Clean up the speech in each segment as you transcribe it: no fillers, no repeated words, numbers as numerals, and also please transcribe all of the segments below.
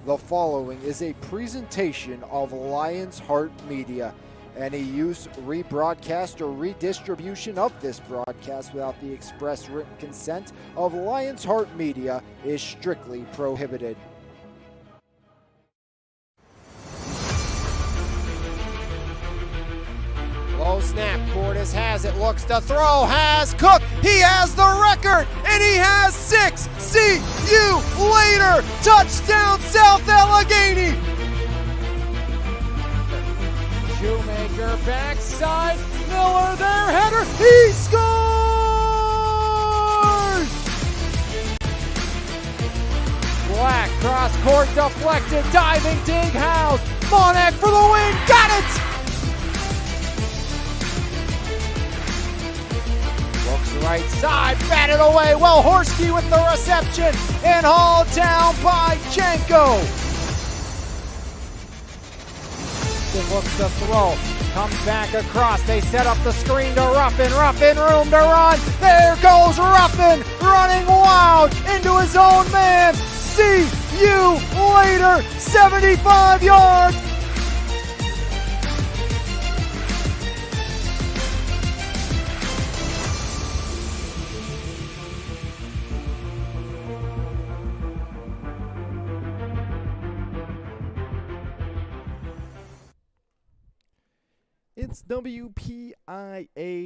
The following is a presentation of Lions Heart Media. Any use, rebroadcast, or redistribution of this broadcast without the express written consent of Lions Heart Media is strictly prohibited. Low snap, Cordes has it, looks to throw, has Cook, he has the record, and he has 6. See you later, touchdown South Allegheny. Shoemaker backside, Miller their header, he scores! Black cross court deflected, diving dig House, Monek for the win, got it! Looks right side, batted away. Well, Horsky with the reception and hauled down by Janko. Looks to throw, comes back across. They set up the screen to Ruffin room to run. There goes Ruffin, running wild into his own man. See you later, 75 yards. It's WPIAL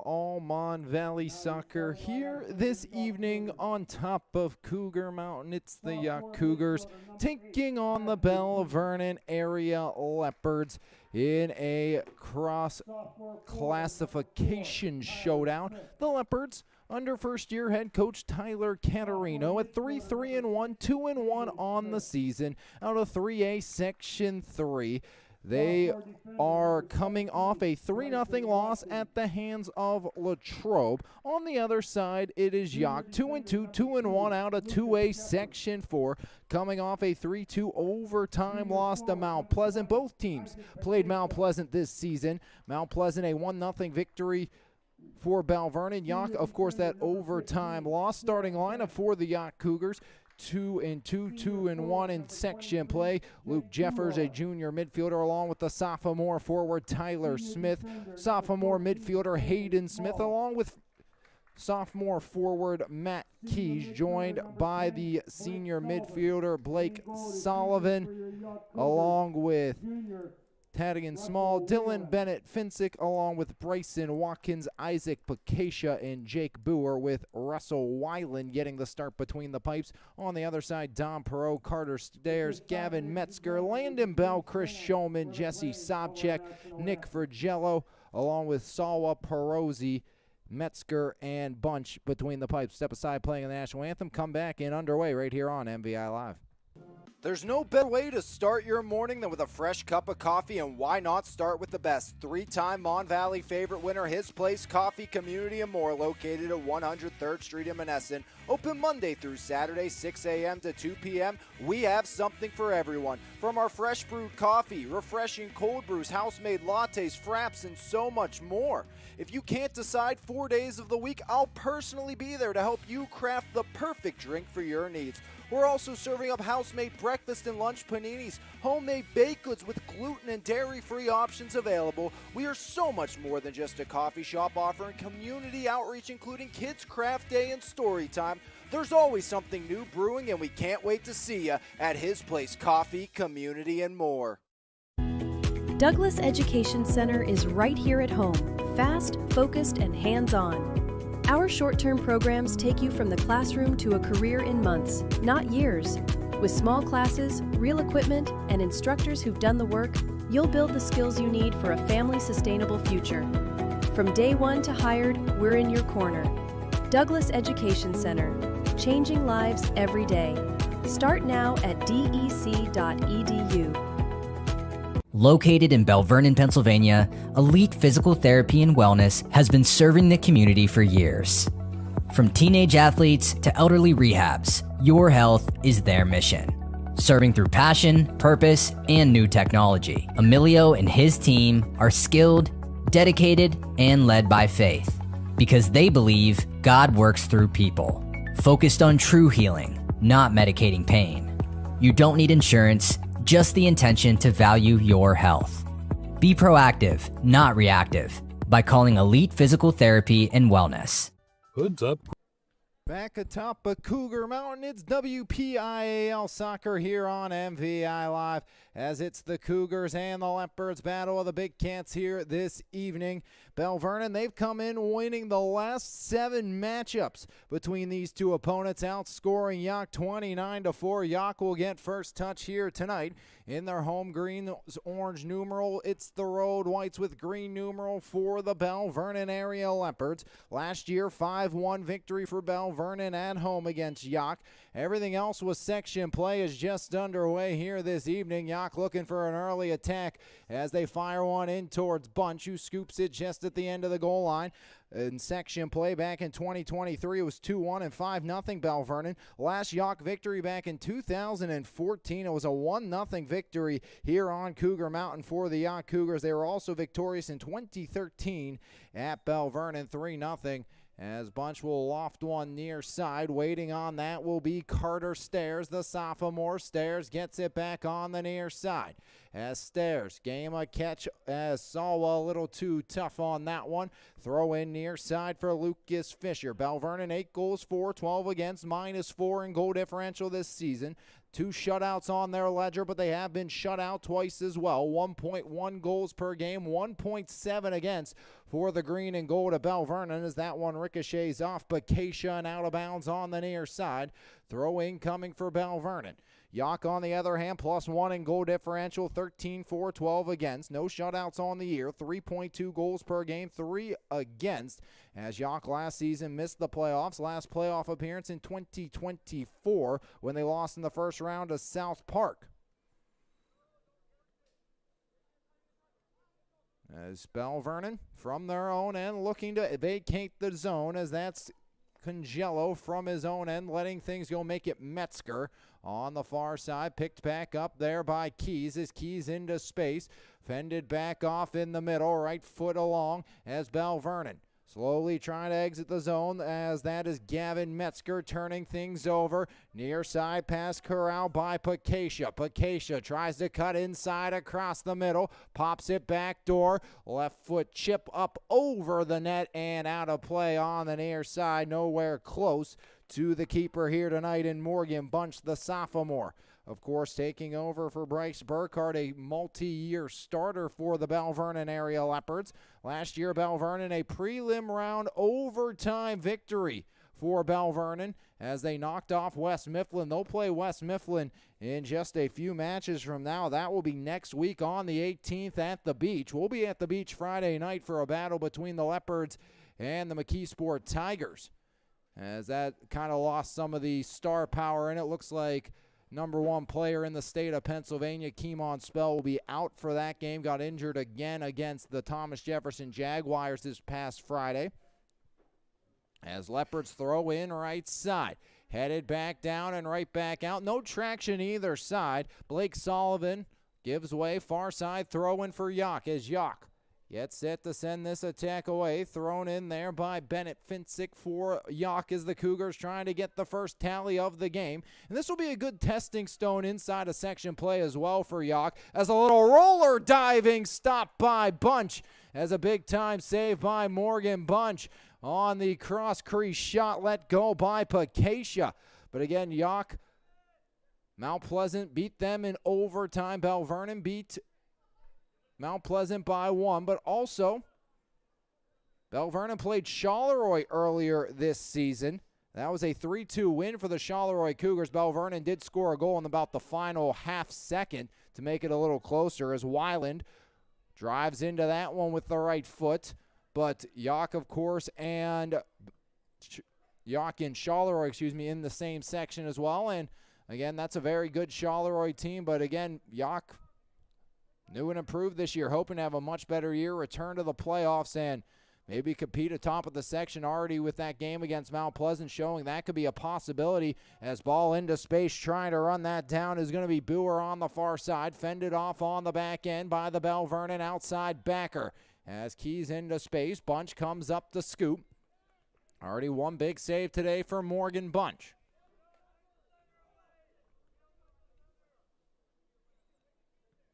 Almond Valley Soccer here this evening on top of Cougar Mountain. It's the Yough Cougars taking on the Belle Vernon area Leopards in a cross classification showdown. The Leopards under first-year head coach Tyler Caterino at 3-3-1, 2-1 on the season out of 3A Section 3. They are coming off a 3-0 loss at the hands of Latrobe. On the other side, it is Yough, 2-2, 2-1 out of 2A Section 4, coming off a 3-2 overtime loss to Mount Pleasant. Both teams played Mount Pleasant this season. Mount Pleasant a 1-0 victory for Belle Vernon. Yough, of course, that overtime loss. Starting lineup for the Yough Cougars. 2-2, 2-1 in section play. Luke Jeffers, a junior midfielder, along with the sophomore forward Tyler Smith, sophomore midfielder Hayden Smith, along with sophomore forward Matt Keys, joined by the senior midfielder Blake Sullivan, along with Tadigan Small, Dylan Bennett Finsick, along with Bryson Watkins, Isaac Pacascia, and Jake Boer, with Russell Weiland getting the start between the pipes. On the other side, Dom Perot, Carter Stairs, Gavin Metzger, Landon Bell, Chris Showman, Jesse Sobchak, Nick Vergello, along with Salwa Perosi, Metzger, and Bunch between the pipes. Step aside playing the national anthem. Come back and underway right here on MVI Live. There's no better way to start your morning than with a fresh cup of coffee, and why not start with the best? 3-time Mon Valley favorite winner, His Place Coffee Community and More, located at 103rd Street in Monessen. Open Monday through Saturday, 6 a.m. to 2 p.m. We have something for everyone. From our fresh brewed coffee, refreshing cold brews, house-made lattes, fraps, and so much more. If you can't decide 4 days of the week, I'll personally be there to help you craft the perfect drink for your needs. We're also serving up house-made breakfast and lunch paninis, homemade baked goods with gluten and dairy-free options available. We are so much more than just a coffee shop, offering community outreach, including Kids Craft Day and Story Time. There's always something new brewing, and we can't wait to see you at His Place Coffee, Community, and More. Douglas Education Center is right here at home, fast, focused, and hands-on. Our short-term programs take you from the classroom to a career in months, not years. With small classes, real equipment, and instructors who've done the work, you'll build the skills you need for a family-sustainable future. From day one to hired, we're in your corner. Douglas Education Center, changing lives every day. Start now at dec.edu. Located in Belle Vernon, Pennsylvania, Elite Physical Therapy and Wellness has been serving the community for years. From teenage athletes to elderly rehabs, your health is their mission. Serving through passion, purpose, and new technology, Emilio and his team are skilled, dedicated, and led by faith because they believe God works through people, focused on true healing, not medicating pain. You don't need insurance, just the intention to value your health. Be proactive, not reactive, by calling Elite Physical Therapy and Wellness. Hoods up. Back atop of Cougar Mountain, it's WPIAL Soccer here on MVI Live, as it's the Cougars and the Leopards battle of the Big Cats here this evening. Belle Vernon, they've come in winning the last 7 matchups between these two opponents, outscoring Yough 29-4. Yough will get first touch here tonight in their home green orange numeral. It's the road whites with green numeral for the Belle Vernon area Leopards. Last year, 5-1 victory for Belle Vernon at home against Yough. Everything else was section play is just underway here this evening. Yough looking for an early attack as they fire one in towards Bunch, who scoops it just at the end of the goal line. In section play back in 2023, it was 2-1 and 5-0 Belle Vernon. Last Yough victory back in 2014, it was a 1-0 victory here on Cougar Mountain for the Yough Cougars. They were also victorious in 2013 at Belle Vernon, 3-0. As Bunch will loft one near side. Waiting on that will be Carter Stairs, the sophomore. Stairs gets it back on the near side. As Stairs game a catch as Sawa a little too tough on that one. Throw in near side for Lucas Fisher. Belle Vernon 8 goals for, 12 against, -4 in goal differential this season. 2 shutouts on their ledger, but they have been shut out twice as well. 1.1 goals per game, 1.7 against for the green and gold of Belle Vernon, as that one ricochets off Bacacia and out of bounds on the near side. Throw in coming for Belle Vernon. Yough, on the other hand, +1 in goal differential, 13 for, 12 against. No shutouts on the year, 3.2 goals per game, 3 against. As Yough last season missed the playoffs, last playoff appearance in 2024 when they lost in the first round to South Park. As Belle Vernon from their own end looking to vacate the zone, as that's Congello from his own end, letting things go, make it Metzger on the far side, picked back up there by Keys, as Keys into space, fended back off in the middle, right foot along as Belle Vernon slowly trying to exit the zone, as that is Gavin Metzger turning things over. Near side pass corral by Bacacia. Bacacia tries to cut inside across the middle, pops it back door, left foot chip up over the net and out of play on the near side, nowhere close to the keeper here tonight in Morgan Bunch, the sophomore. Of course, taking over for Bryce Burkhardt, a multi-year starter for the Belle Vernon area Leopards. Last year, Belle Vernon, a prelim round overtime victory for Belle Vernon as they knocked off West Mifflin. They'll play West Mifflin in just a few matches from now. That will be next week on the 18th at the beach. We'll be at the beach Friday night for a battle between the Leopards and the McKeesport Tigers, as that kind of lost some of the star power in it. Looks like #1 player in the state of Pennsylvania, Keemon Spell, will be out for that game. Got injured again against the Thomas Jefferson Jaguars this past Friday. As Leopards throw in right side. Headed back down and right back out. No traction either side. Blake Sullivan gives way. Far side throw in for Yough, as Yough gets set to send this attack away. Thrown in there by Bennett Finsick for Yough, as the Cougars trying to get the first tally of the game. And this will be a good testing stone inside of section play as well for Yough, as a little roller diving stop by Bunch, as a big time save by Morgan Bunch on the cross crease shot let go by Bacacia. But again, Yough, Mount Pleasant beat them in overtime. Belle Vernon beat Mount Pleasant by 1, but also Belle Vernon played Charleroi earlier this season. That was a 3-2 win for the Charleroi Cougars. Belle Vernon did score a goal in about the final half second to make it a little closer, as Weiland drives into that one with the right foot. But Yough, of course, and Yough and Charleroi, in the same section as well. And again, that's a very good Charleroi team. But again, Yough, new and improved this year, hoping to have a much better year, return to the playoffs, and maybe compete atop of the section already with that game against Mount Pleasant, showing that could be a possibility. As ball into space, trying to run that down is going to be Boer on the far side, fended off on the back end by the Belle Vernon outside backer. As Keys into space, Bunch comes up to scoop. Already one big save today for Morgan Bunch.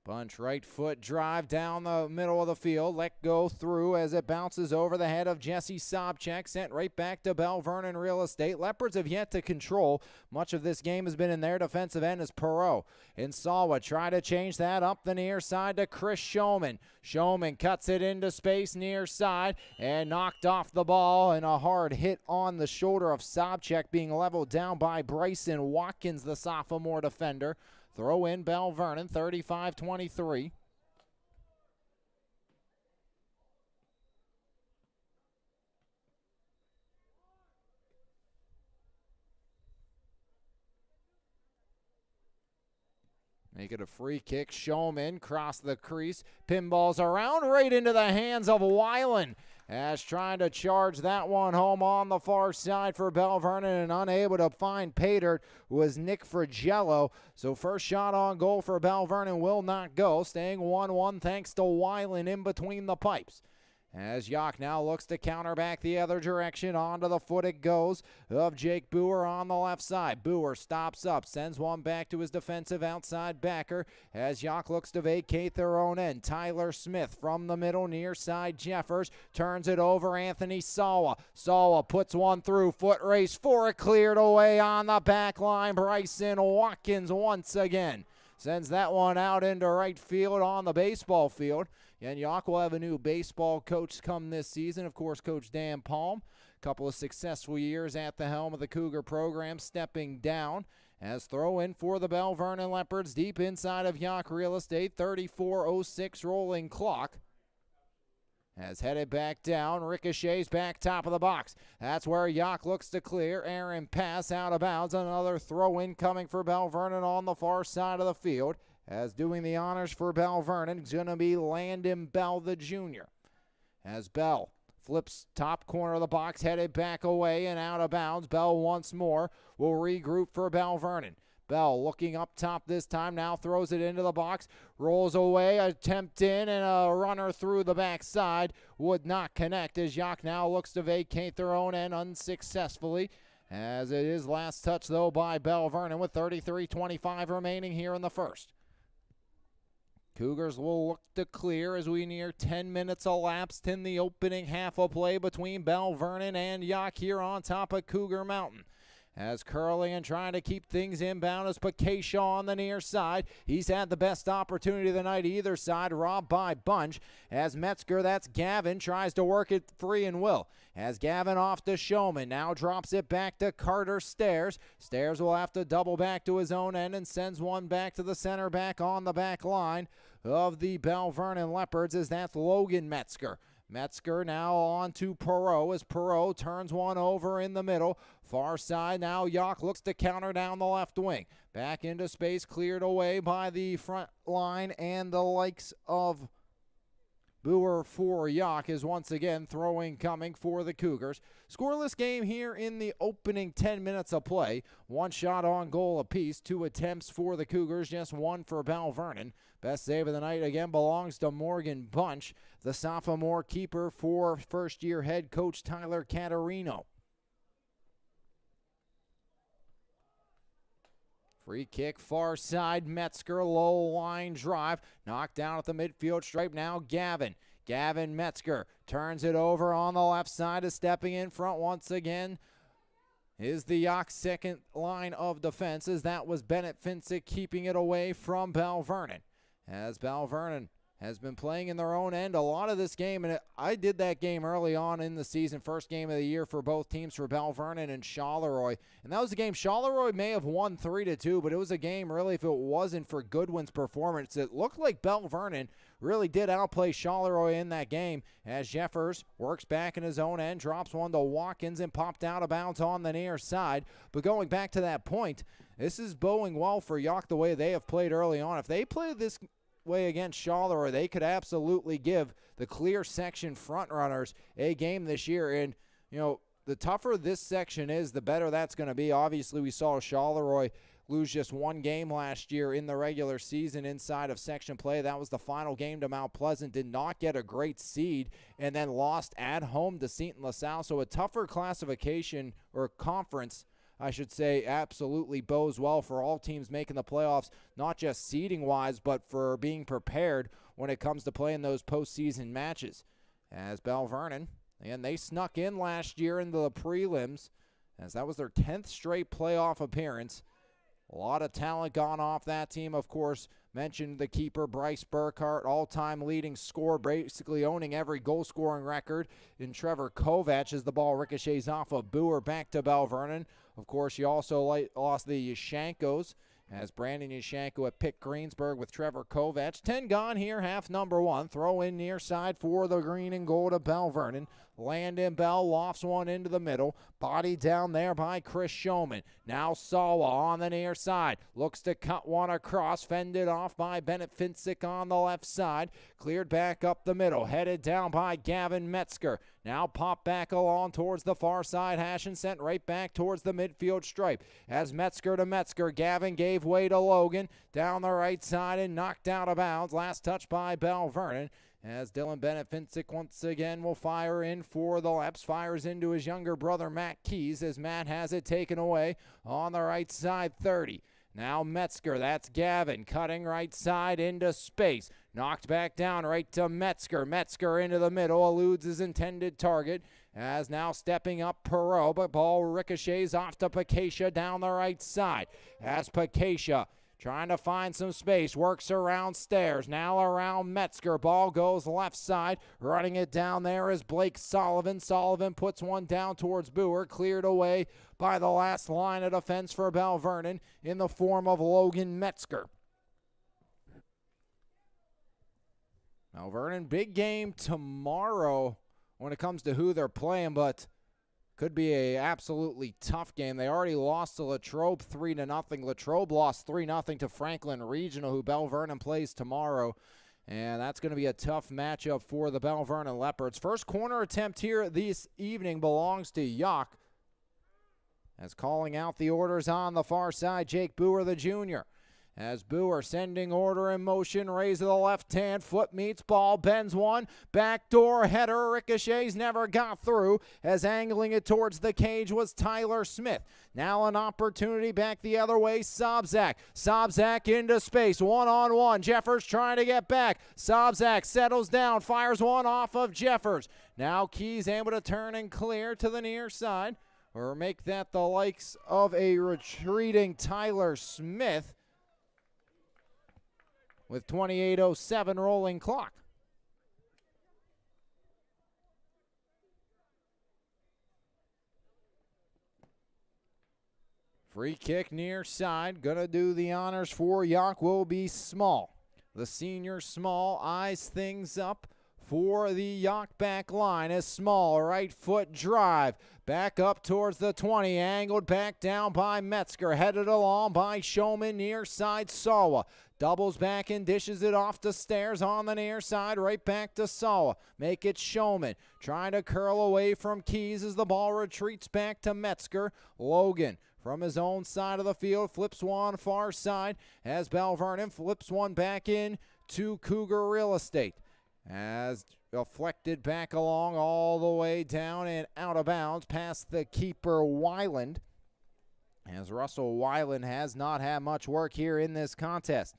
Bunch right foot drive down the middle of the field. Let go through as it bounces over the head of Jesse Sobchak. Sent right back to Belle Vernon Real Estate. Leopards have yet to control. Much of this game has been in their defensive end as Perreault and Salwa try to change that up the near side to Chris Showman. Showman cuts it into space near side and knocked off the ball, and a hard hit on the shoulder of Sobchak being leveled down by Bryson Watkins, the sophomore defender. Throw in Belle Vernon, 35-23. Make it a free kick. Showman cross the crease. Pinballs around right into the hands of Weiland. As trying to charge that one home on the far side for Belle Vernon and unable to find Pater was Nick Frigello. So first shot on goal for Belle Vernon will not go. Staying 1-1 thanks to Weiland in between the pipes. As Yough now looks to counter back the other direction. Onto the foot it goes of Jake Boer on the left side. Boer stops up, sends one back to his defensive outside backer as Yough looks to vacate their own end. Tyler Smith from the middle near side. Jeffers turns it over. Anthony Salwa. Salwa puts one through. Foot race for it. Cleared away on the back line. Bryson Watkins once again sends that one out into right field on the baseball field. And Yough will have a new baseball coach come this season. Of course, Coach Dan Palm. A couple of successful years at the helm of the Cougar program, stepping down. As throw in for the Belle Vernon Leopards deep inside of Yough Real Estate. 34:06 rolling clock. As headed back down, ricochets back top of the box. That's where Yough looks to clear. Aaron pass out of bounds. Another throw in coming for Belle Vernon on the far side of the field. As doing the honors for Belle Vernon is going to be Landon Bell, the junior. As Bell flips top corner of the box, headed back away and out of bounds. Bell once more will regroup for Belle Vernon. Bell looking up top this time, now throws it into the box, rolls away, attempt in, and a runner through the backside would not connect as Yough now looks to vacate their own end unsuccessfully. As it is last touch, though, by Belle Vernon with 33:25 remaining here in the first. Cougars will look to clear as we near 10 minutes elapsed in the opening half of play between Belle Vernon and Yough here on top of Cougar Mountain. As curling and trying to keep things inbound is Pacashaw on the near side. He's had the best opportunity of the night either side, robbed by Bunch. As Metzger, that's Gavin, tries to work it free and will. As Gavin off to Showman, now drops it back to Carter Stairs. Stairs will have to double back to his own end and sends one back to the center back on the back line of the Belle Vernon Leopards as that's Logan Metzger. Metzger now on to Perreault as Perreault turns one over in the middle. Far side now Yough looks to counter down the left wing. Back into space, cleared away by the front line and the likes of Boer for Yough is once again throwing coming for the Cougars. Scoreless game here in the opening 10 minutes of play. One shot on goal apiece, 2 attempts for the Cougars, just 1 for Belle Vernon. Best save of the night again belongs to Morgan Bunch, the sophomore keeper for first-year head coach Tyler Caterino. Free kick, far side, Metzger, low line drive. Knocked down at the midfield stripe, now Gavin. Gavin Metzger turns it over on the left side, is stepping in front once again. Is the Yough second line of defense, as that was Bennett Finsick keeping it away from Belle Vernon. As Belle Vernon has been playing in their own end a lot of this game, and I did that game early on in the season, first game of the year for both teams, for Belle Vernon and Charleroi, and that was a game Charleroi may have won 3-2, but it was a game really, if it wasn't for Goodwin's performance, it looked like Belle Vernon really did outplay Charleroi in that game, as Jeffers works back in his own end, drops one to Watkins and popped out of bounds on the near side. But going back to that point, this is bowing well for Yough the way they have played early on. If they play this way against Charleroi, they could absolutely give the clear section front runners a game this year. And, you know, the tougher this section is, the better that's going to be. Obviously, we saw Charleroi lose just one game last year in the regular season inside of section play. That was the final game to Mount Pleasant. Did not get a great seed and then lost at home to Seton LaSalle. So a tougher classification or conference I should say, absolutely bodes well for all teams making the playoffs, not just seeding-wise, but for being prepared when it comes to playing those postseason matches. As Belle Vernon, and they snuck in last year into the prelims, as that was their 10th straight playoff appearance. A lot of talent gone off that team, of course. Mentioned the keeper, Bryce Burkhart, all-time leading scorer, basically owning every goal-scoring record in Trevor Kovac as the ball ricochets off of Boer back to Belle Vernon. Of course, you also lost the Yashenkos, as Brandon Yashenko at Pitt Greensburg with Trevor Kovac. 10 gone here, half number one. Throw in near side for the green and gold of Belle Vernon. Landon Bell lofts one into the middle. Body down there by Chris Showman. Now Sawa on the near side. Looks to cut one across. Fended off by Bennett Finsick on the left side. Cleared back up the middle. Headed down by Gavin Metzger. Now pop back along towards the far side hash and sent right back towards the midfield stripe. As Metzger to Metzger. Gavin gave way to Logan. Down the right side and knocked out of bounds. Last touch by Belle Vernon. As Dylan Bennett Finsick once again will fire in for the Leps. Fires into his younger brother Matt Keys as Matt has it taken away on the right side 30. Now Metzger, that's Gavin, cutting right side into space. Knocked back down right to Metzger. Metzger into the middle, eludes his intended target. As now stepping up Perot, but ball ricochets off to Pakacia down the right side. As Pakacia trying to find some space, works around Stairs, now around Metzger. Ball goes left side, running it down there is Blake Sullivan. Sullivan puts one down towards Boer, cleared away by the last line of defense for Belle Vernon in the form of Logan Metzger. Belle Vernon, big game tomorrow when it comes to who they're playing, but could be a absolutely tough game. They already lost to Latrobe 3-0. Latrobe lost 3-0 to Franklin Regional, who Belle Vernon plays tomorrow. And that's going to be a tough matchup for the Belle Vernon Leopards. First corner attempt here this evening belongs to Yough. As calling out the orders on the far side, Jake Boer, the junior. As Boer sending order in motion, raise to the left hand, foot meets ball, bends one, backdoor header, ricochets, never got through, as angling it towards the cage was Tyler Smith. Now an opportunity back the other way, Sobzak. Sobzak into space, one-on-one, Jeffers trying to get back. Sobzak settles down, fires one off of Jeffers. Now Keys able to turn and clear to the near side, or make that the likes of a retreating Tyler Smith, with 28:07 rolling clock. Free kick near side. Gonna do the honors for Yough will be Small. The senior Small eyes things up for the Yough back line as Small, right foot drive. Back up towards the 20, angled back down by Metzger. Headed along by Showman near side Sawa. Doubles back and dishes it off to Stairs on the near side, right back to Sawa. Make it Showman, trying to curl away from Keys as the ball retreats back to Metzger. Logan from his own side of the field flips one far side as Belle Vernon flips one back in to Cougar Real Estate. As deflected back along all the way down and out of bounds past the keeper Weiland. As Russell Weiland has not had much work here in this contest.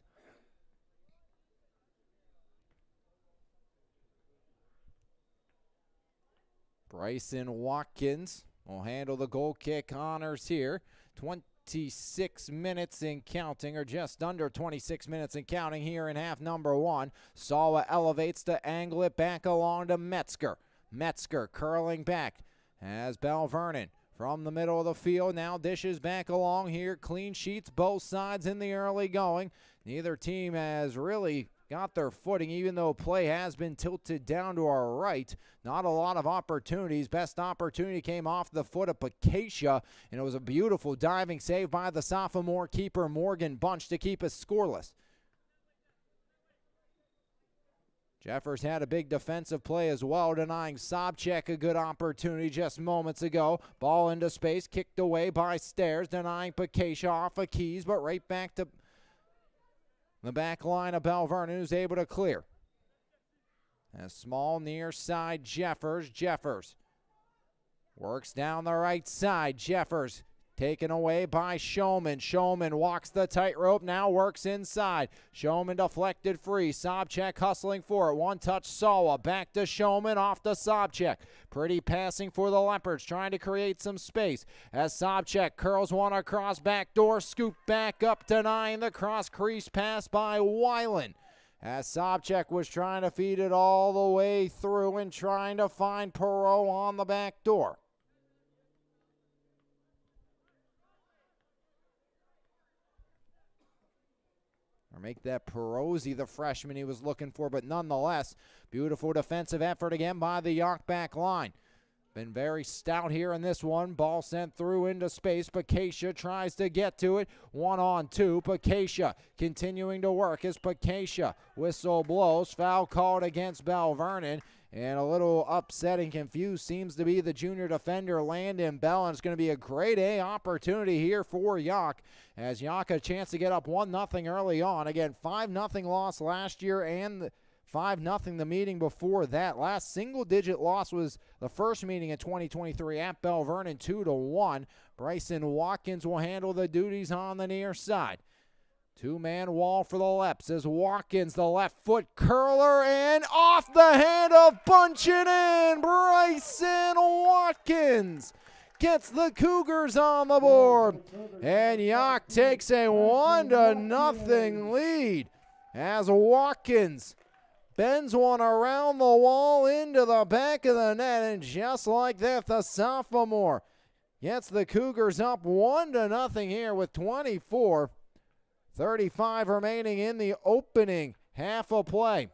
Bryson Watkins will handle the goal kick honors here. 26 minutes and counting, or just under 26 minutes and counting here in half number one. Sawa elevates to angle it back along to Metzger. Metzger curling back as Belle Vernon from the middle of the field now dishes back along here. Clean sheets both sides in the early going. Neither team has really got their footing, even though play has been tilted down to our right. Not a lot of opportunities. Best opportunity came off the foot of Pakacia, and it was a beautiful diving save by the sophomore keeper Morgan Bunch to keep us scoreless. Jeffers had a big defensive play as well, denying Sobchak a good opportunity just moments ago. Ball into space, kicked away by Stairs, denying Pakacia off of Keys, but right back to the back line of Belle Vernon, who's able to clear. A Small near side Jeffers. Jeffers works down the right side. Jeffers taken away by Showman. Showman walks the tightrope, now works inside. Showman deflected free. Sobchak hustling for it. One touch Sawa. Back to Showman, off to Sobchak. Pretty passing for the Leopards, trying to create some space. As Sobchak curls one across backdoor, scoop back up, denying the cross crease pass by Weiland. As Sobchak was trying to feed it all the way through and trying to find Perot on the back door. Or make that Perozzi the freshman he was looking for, but nonetheless, beautiful defensive effort again by the Yough back line. Been very stout here in this one. Ball sent through into space. Pakacia tries to get to it. 1-on-2. Pakacia continuing to work as Pakacia. Whistle blows. Foul called against Belle Vernon. And a little upset and confused seems to be the junior defender, Landon Belle. And it's going to be a grade A opportunity here for Yough, as Yough a chance to get up 1-0 early on. Again, 5-0 loss last year and 5-0 the meeting before that. Last single-digit loss was the first meeting in 2023 at Belle Vernon, 2-1. Bryson Watkins will handle the duties on the near side. Two-man wall for the Leps as Watkins, the left foot curler, and off the hand of bunching in. Bryson Watkins gets the Cougars on the board. And Yough takes a 1-0 lead as Watkins bends one around the wall into the back of the net, and just like that, the sophomore gets the Cougars up 1-0 here with 24:35 remaining in the opening half of play.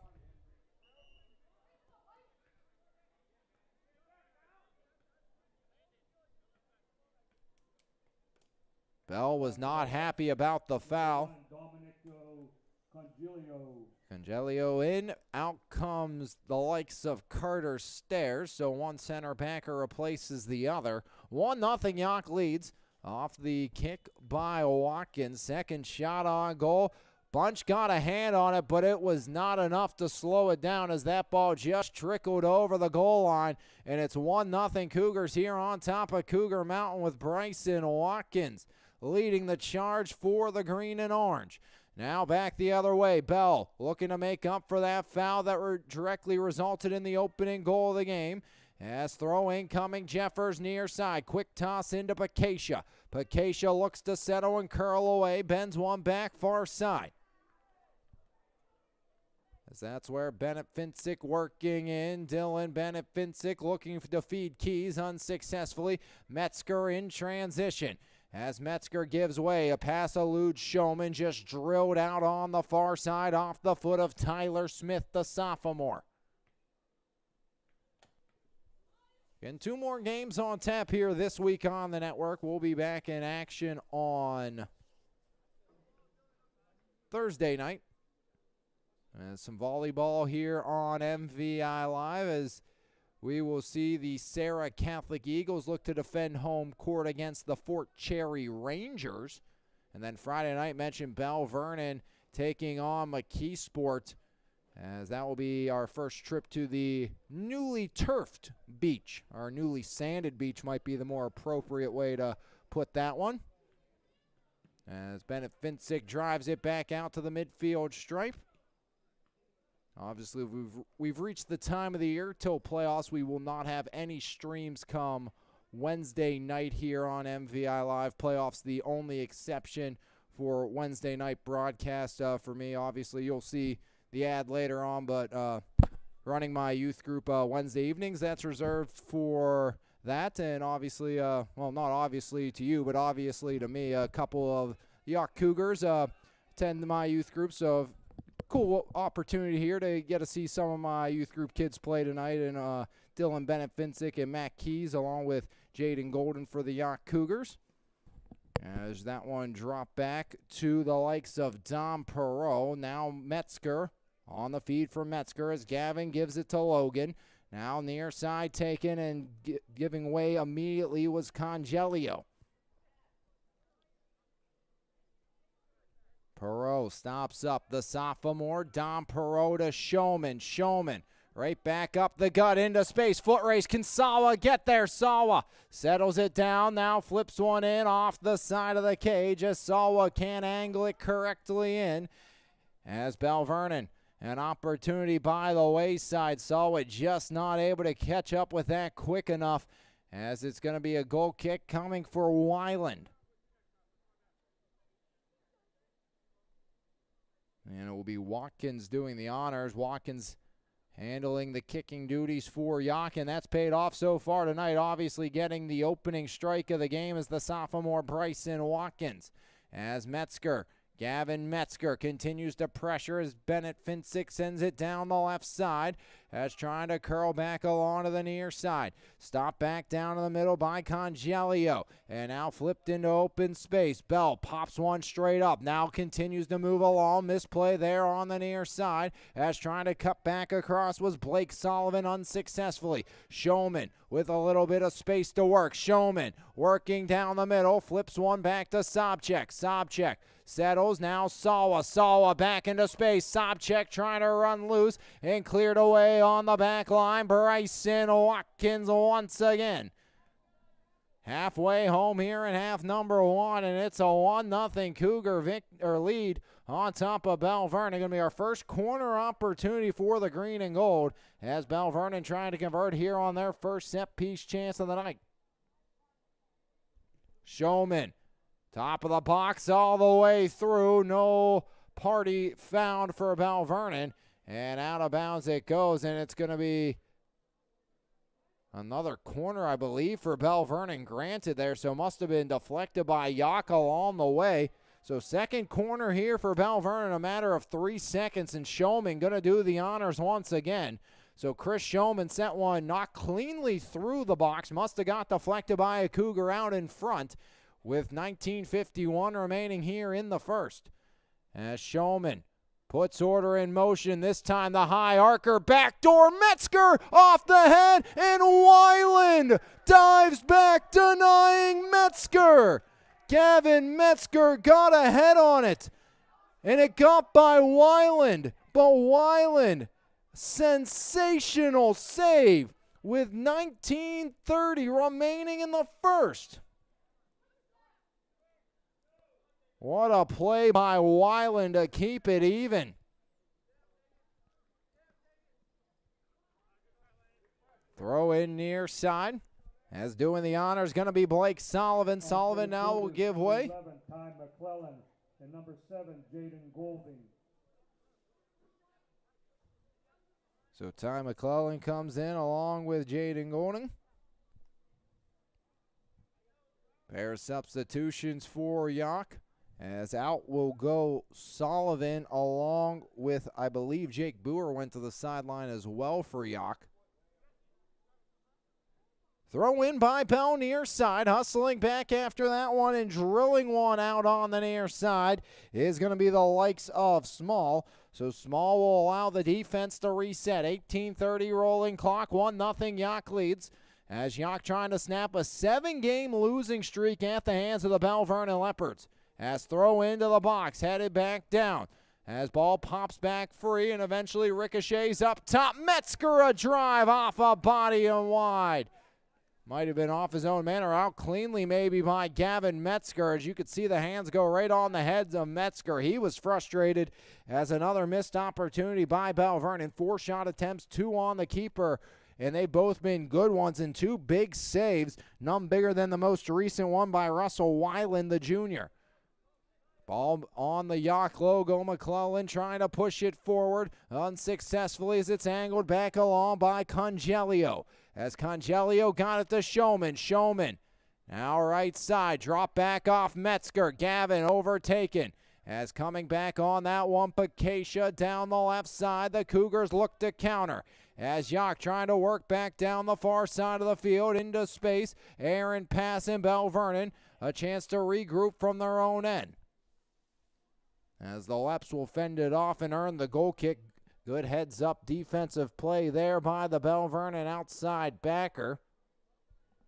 Belle was not happy about the foul. Congelio in. Out comes the likes of Carter Stairs, so one center backer replaces the other. 1-0 Yough leads off the kick by Watkins. Second shot on goal. Bunch got a hand on it, but it was not enough to slow it down as that ball just trickled over the goal line. And it's 1-0 Cougars here on top of Cougar Mountain with Bryson Watkins leading the charge for the green and orange. Now back the other way. Belle looking to make up for that foul that directly resulted in the opening goal of the game. As throw in coming, Jeffers near side. Quick toss into Pakacia. Pakacia looks to settle and curl away. Bends one back far side. As that's where Bennett Finsick working in. Dylan Bennett Finsick looking to feed Keys unsuccessfully. Metzger in transition. As Metzger gives way, a pass eludes Showman, just drilled out on the far side off the foot of Tyler Smith, the sophomore. And two more games on tap here this week on the network. We'll be back in action on Thursday night. And some volleyball here on MVI Live as we will see the Sarah Catholic Eagles look to defend home court against the Fort Cherry Rangers. And then Friday night, mentioned Belle Vernon taking on McKeesport, as that will be our first trip to the newly turfed beach. Our newly sanded beach might be the more appropriate way to put that one. As Bennett Finsick drives it back out to the midfield stripe. Obviously, we've reached the time of the year till playoffs. We will not have any streams come Wednesday night here on MVI Live. Playoffs the only exception for Wednesday night broadcast for me. Obviously, you'll see the ad later on, but running my youth group Wednesday evenings, that's reserved for that. And obviously, well, not obviously to you, but obviously to me, a couple of Yough Cougars attend my youth group, so cool opportunity here to get to see some of my youth group kids play tonight, and Dylan Bennett Finsick and Matt Keys along with Jaden Golden for the Yough Cougars. As that one dropped back to the likes of Dom Perot. Now Metzger on the feed for Metzger as Gavin gives it to Logan. Now near side taken and giving way immediately was Congelio. Perot stops up the sophomore. Dom Perot to Showman. Showman Right back up the gut into space. Foot race. Can Sawa get there? Sawa settles it down. Now flips one in off the side of the cage as Sawa can't angle it correctly in. As Belle Vernon, an opportunity by the wayside. Sawa just not able to catch up with that quick enough, as it's going to be a goal kick coming for Weiland. And it will be Watkins doing the honors. Watkins handling the kicking duties for Yough, and that's paid off so far tonight. Obviously getting the opening strike of the game is the sophomore Bryson Watkins. As Gavin Metzger continues to pressure as Bennett Finsick sends it down the left side, as trying to curl back along to the near side. Stop back down in the middle by Congelio, and now flipped into open space. Belle pops one straight up, now continues to move along. Misplay there on the near side, as trying to cut back across was Blake Sullivan unsuccessfully. Showman with a little bit of space to work. Showman working down the middle, flips one back to Sobchak. Sobchak settles, now Sawa back into space. Sobchak trying to run loose and cleared away on the back line. Bryson Watkins once again. Halfway home here in half number one, and it's a 1-0 Cougar lead on top of Belle Vernon. Going to be our first corner opportunity for the green and gold, as Belle Vernon trying to convert here on their first set piece chance of the night. Showman, top of the box all the way through. No party found for Belle Vernon, and out of bounds it goes, and it's going to be another corner, I believe, for Belle Vernon granted there, so must have been deflected by Yough along the way. So second corner here for Belle Vernon, a matter of 3 seconds, and Showman going to do the honors once again. So Chris Showman sent one not cleanly through the box, must have got deflected by a Cougar out in front, with 19:51 remaining here in the first. As Showman puts order in motion, this time the high arcer, backdoor Metzger off the head, and Weiland dives back, denying Metzger. Gavin Metzger got a head on it, and it got by Weiland, but Weiland, sensational save with 19:30 remaining in the first. What a play by Weiland to keep it even. Throw in near side. As doing the honors going to be Blake Sullivan. Sullivan now will give way. 11, Ty McClellan, and number 7, Jaden Golding. So Ty McClellan comes in along with Jaden Golding. Pair of substitutions for Yough. As out will go Sullivan along with, I believe, Jake Boer went to the sideline as well for Yough. Throw in by Belle near side, hustling back after that one and drilling one out on the near side is going to be the likes of Small. So Small will allow the defense to reset. 18:30 rolling clock, 1-0 Yough leads. As Yough trying to snap a 7-game losing streak at the hands of the Belle Vernon Leopards. As throw into the box, headed back down. As ball pops back free and eventually ricochets up top. Metzger a drive off a body and wide. Might have been off his own man or out cleanly maybe by Gavin Metzger. As you could see the hands go right on the heads of Metzger. He was frustrated as another missed opportunity by Belle Vernon. 4 shot attempts, 2 on the keeper. And they've both been good ones and 2 big saves. None bigger than the most recent one by Russell Weiland, the junior. Ball on the Yough logo. McClellan trying to push it forward unsuccessfully as it's angled back along by Congelio. As Congelio got it to Showman. Showman now right side. Drop back off Metzger. Gavin overtaken. As coming back on that one, Pakacia down the left side. The Cougars look to counter. As Yough trying to work back down the far side of the field into space. Aaron passing Belle Vernon. A chance to regroup from their own end. As the Leps will fend it off and earn the goal kick. Good heads-up defensive play there by the Belle Vernon outside backer.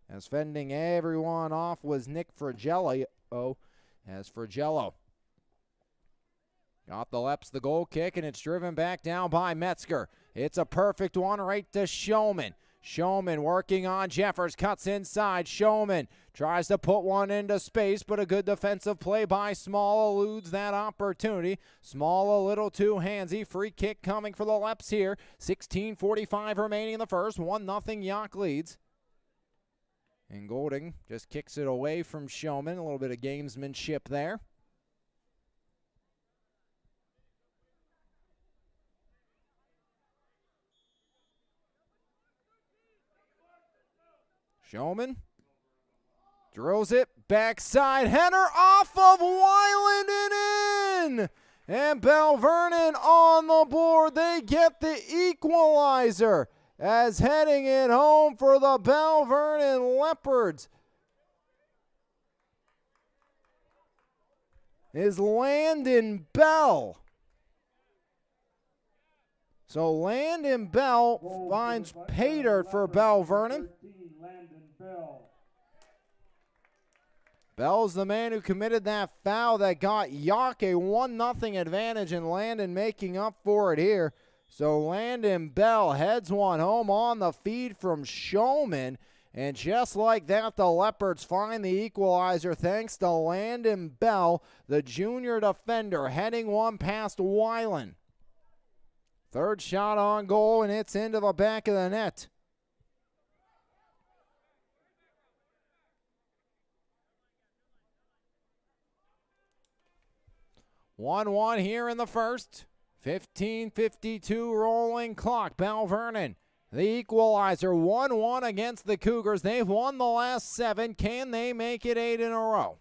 As fending everyone off was Nick Frigello. As Frigello got the Leps the goal kick, and it's driven back down by Metzger. It's a perfect one right to Showman. Showman working on Jeffers, cuts inside. Showman tries to put one into space, but a good defensive play by Small eludes that opportunity. Small a little too handsy. Free kick coming for the Leps here. 16:45 remaining in the first. 1-0 Yough leads. And Golding just kicks it away from Showman. A little bit of gamesmanship there. Showman drills it, backside header off of Weiland and in. And Belle Vernon on the board. They get the equalizer as heading it home for the Belle Vernon Leopards is Landon Belle. So Landon Belle finds pay dirt for Belle Vernon. Belle's the man who committed that foul that got Yough a 1-0 advantage, and Landon making up for it here. So Landon Belle heads one home on the feed from Showman. And just like that, the Leopards find the equalizer thanks to Landon Belle, the junior defender, heading one past Weiland. Third shot on goal, and it's into the back of the net. One here in the first. 15:52 rolling clock. Belle Vernon, the equalizer, 1-1 against the Cougars. They've won the last 7. Can they make it 8 in a row?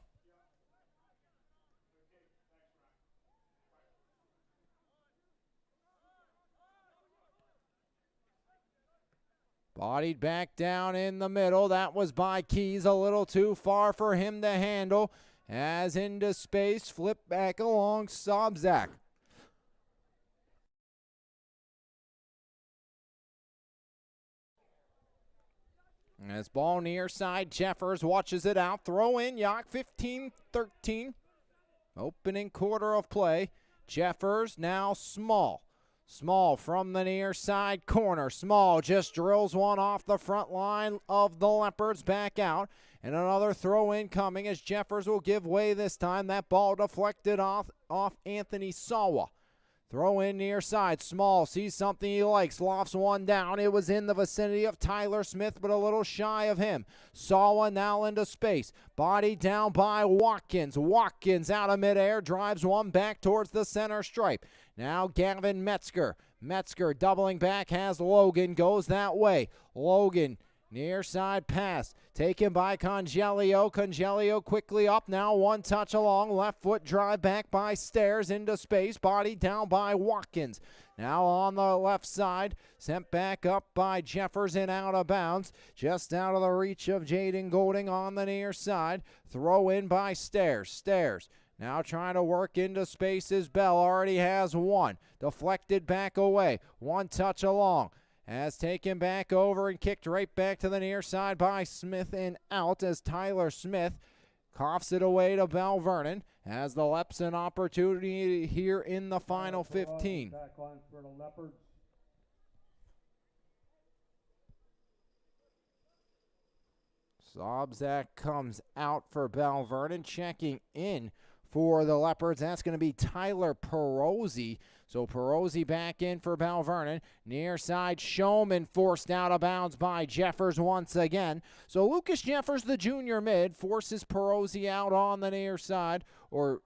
Bodied back down in the middle. That was by Keys, a little too far for him to handle. As into space, flip back along Sobzak. As ball near side, Jeffers watches it out. Throw in, Yough, 15-13. Opening quarter of play. Jeffers now Small. Small from the near side corner. Small just drills one off the front line of the Leopards back out. And another throw in coming as Jeffers will give way this time. That ball deflected off Anthony Sawa. Throw in near side. Small sees something he likes. Lofts one down. It was in the vicinity of Tyler Smith, but a little shy of him. Sawa now into space. Body down by Watkins. Watkins out of midair. Drives one back towards the center stripe. Now Gavin Metzger. Metzger doubling back has Logan. Goes that way. Logan. Near side pass taken by Congelio. Congelio quickly up now. One touch along. Left foot drive back by Stairs into space. Body down by Watkins. Now on the left side. Sent back up by Jeffers and out of bounds. Just out of the reach of Jaden Golding on the near side. Throw in by Stairs. Stairs. Now trying to work into spaces. Belle already has one. Deflected back away. One touch along. As taken back over and kicked right back to the near side by Smith and out as Tyler Smith coughs it away to Belle Vernon. As the Leps an opportunity here in the final 15. Sobzak comes out for Belle Vernon. Checking in for the Leopards, that's going to be Tyler Perosi. So Perosi back in for Belle Vernon. Near side, Showman forced out of bounds by Jeffers once again. So Lucas Jeffers, the junior mid, forces Perosi out on the near side, or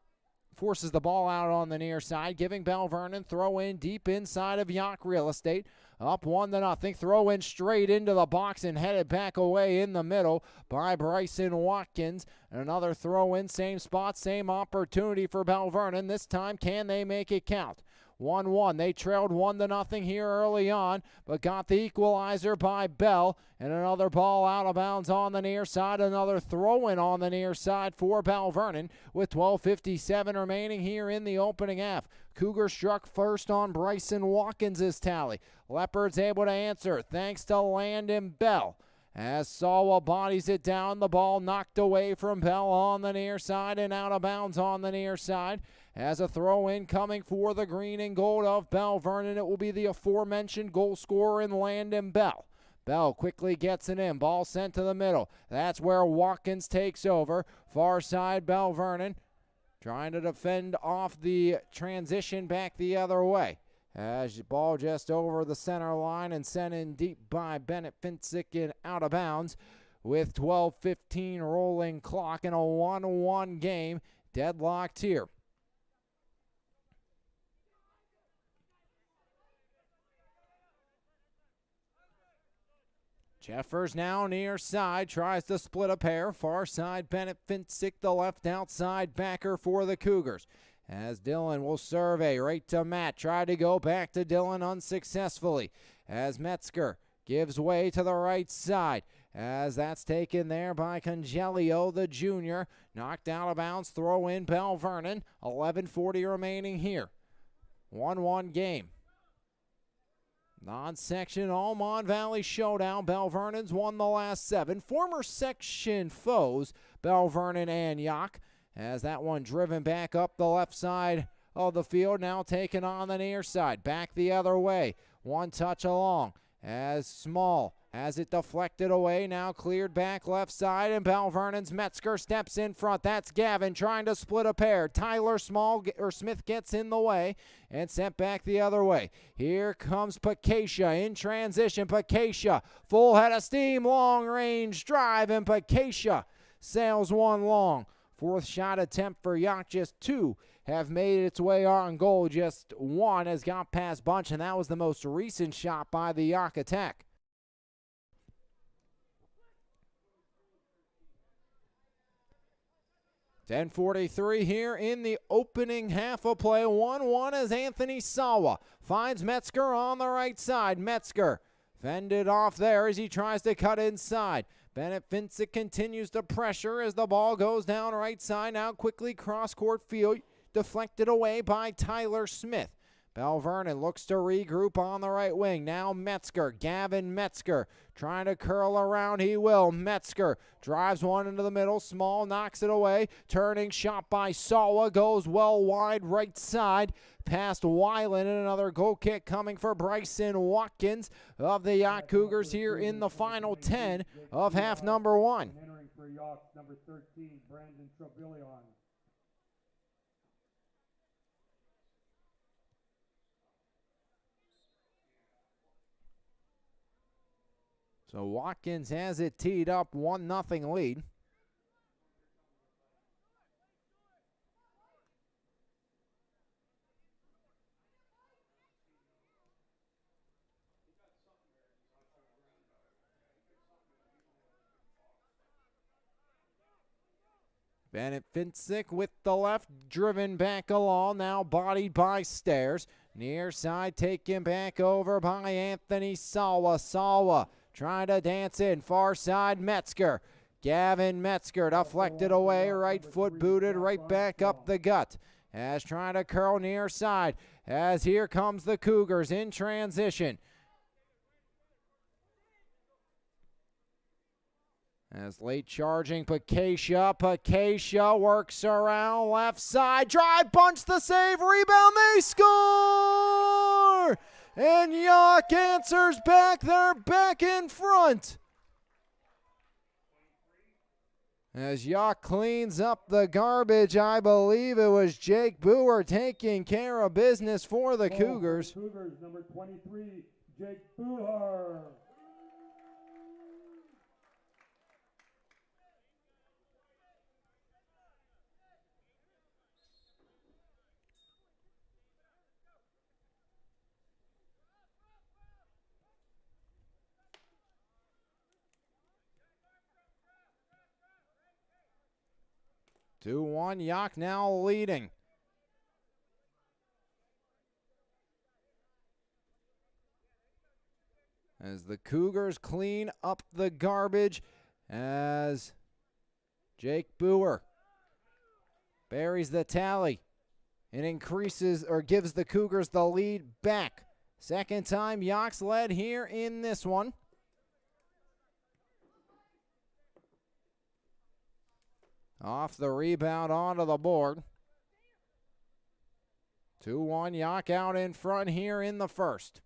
forces the ball out on the near side, giving Belle Vernon throw in deep inside of Yough real estate. Up 1-0. Throw in straight into the box and headed back away in the middle by Bryson Watkins. Another throw in, same spot, same opportunity for Belle Vernon. This time, can they make it count? 1-1. They trailed 1-0 here early on, but got the equalizer by Belle. And another ball out of bounds on the near side. Another throw-in on the near side for Belle Vernon with 12:57 remaining here in the opening half. Cougar struck first on Bryson Watkins' tally. Leopards able to answer thanks to Landon Belle. as Sawa bodies it down. The ball knocked away from Belle on the near side and out of bounds on the near side. As a throw-in coming for the green and gold of Belle Vernon, it will be the aforementioned goal scorer in Landon Belle. Belle quickly gets it in. Ball sent to the middle. That's where Watkins takes over. Far side, Belle Vernon trying to defend off the transition back the other way. As the ball just over the center line and sent in deep by Bennett Finsick and out of bounds with 12:15 rolling clock in a 1-1 game. Deadlocked here. Jeffers now near side, tries to split a pair. Far side, Bennett Finsick, the left outside backer for the Cougars. As Dillon will survey right to Matt. Tried to go back to Dillon unsuccessfully. As Metzger gives way to the right side. As that's taken there by Congelio, the junior. Knocked out of bounds, throw in Belle Vernon. 11:40 remaining here. 1-1 game. Non-section Almond Valley showdown. Belle Vernon's won the last 7. Former section foes, Belle Vernon and Yough, as that one driven back up the left side of the field, now taken on the near side. Back the other way. One touch along as Small has it deflected away, now cleared back left side, and Belle Vernon's Metzger steps in front. That's Gavin trying to split a pair. Tyler Smith gets in the way and sent back the other way. Here comes Pakacia in transition. Pakacia, full head of steam, long range drive, and Pakacia sails one long. Fourth shot attempt for Yough, just 2 have made its way on goal. Just 1 has got past Bunch, and that was the most recent shot by the Yough attack. .43 here in the opening half of play. 1-1 as Anthony Sawa finds Metzger on the right side. Metzger fended off there as he tries to cut inside. Bennett Finsick continues to pressure as the ball goes down right side. Now quickly cross-court field, deflected away by Tyler Smith. Belle Vernon looks to regroup on the right wing. Now Metzger, Gavin Metzger, trying to curl around. He will. Metzger drives one into the middle. Small knocks it away. Turning shot by Sawa goes well wide right side. Past Weiland, and another goal kick coming for Bryson Watkins of the Yough Cougars here in the final 10 of half number 1. Entering for Yough, number 13, Brandon Trevilion. So Watkins has it teed up, 1-0 lead. Bennett Finsick with the left, driven back along, now bodied by Stairs. Near side taken back over by Anthony Sawa. Sawa trying to dance in, far side Metzger. Gavin Metzger deflected away, right foot booted right back up the gut. As trying to curl near side, as here comes the Cougars in transition. As late charging Pakacia. Pakacia works around left side. Drive, bunch the save, rebound, they score! And Yough answers back. They're back in front. As Yough cleans up the garbage, I believe it was Jake Boer taking care of business for the Cougars. Cougars, number 23, Jake Boer. Two-one, Yough now leading. As the Cougars clean up the garbage, as Jake Boer buries the tally and increases or gives the Cougars the lead back. Second time Yough's led here in this one. Off the rebound onto the board. 2-1 Yough out in front here in the first.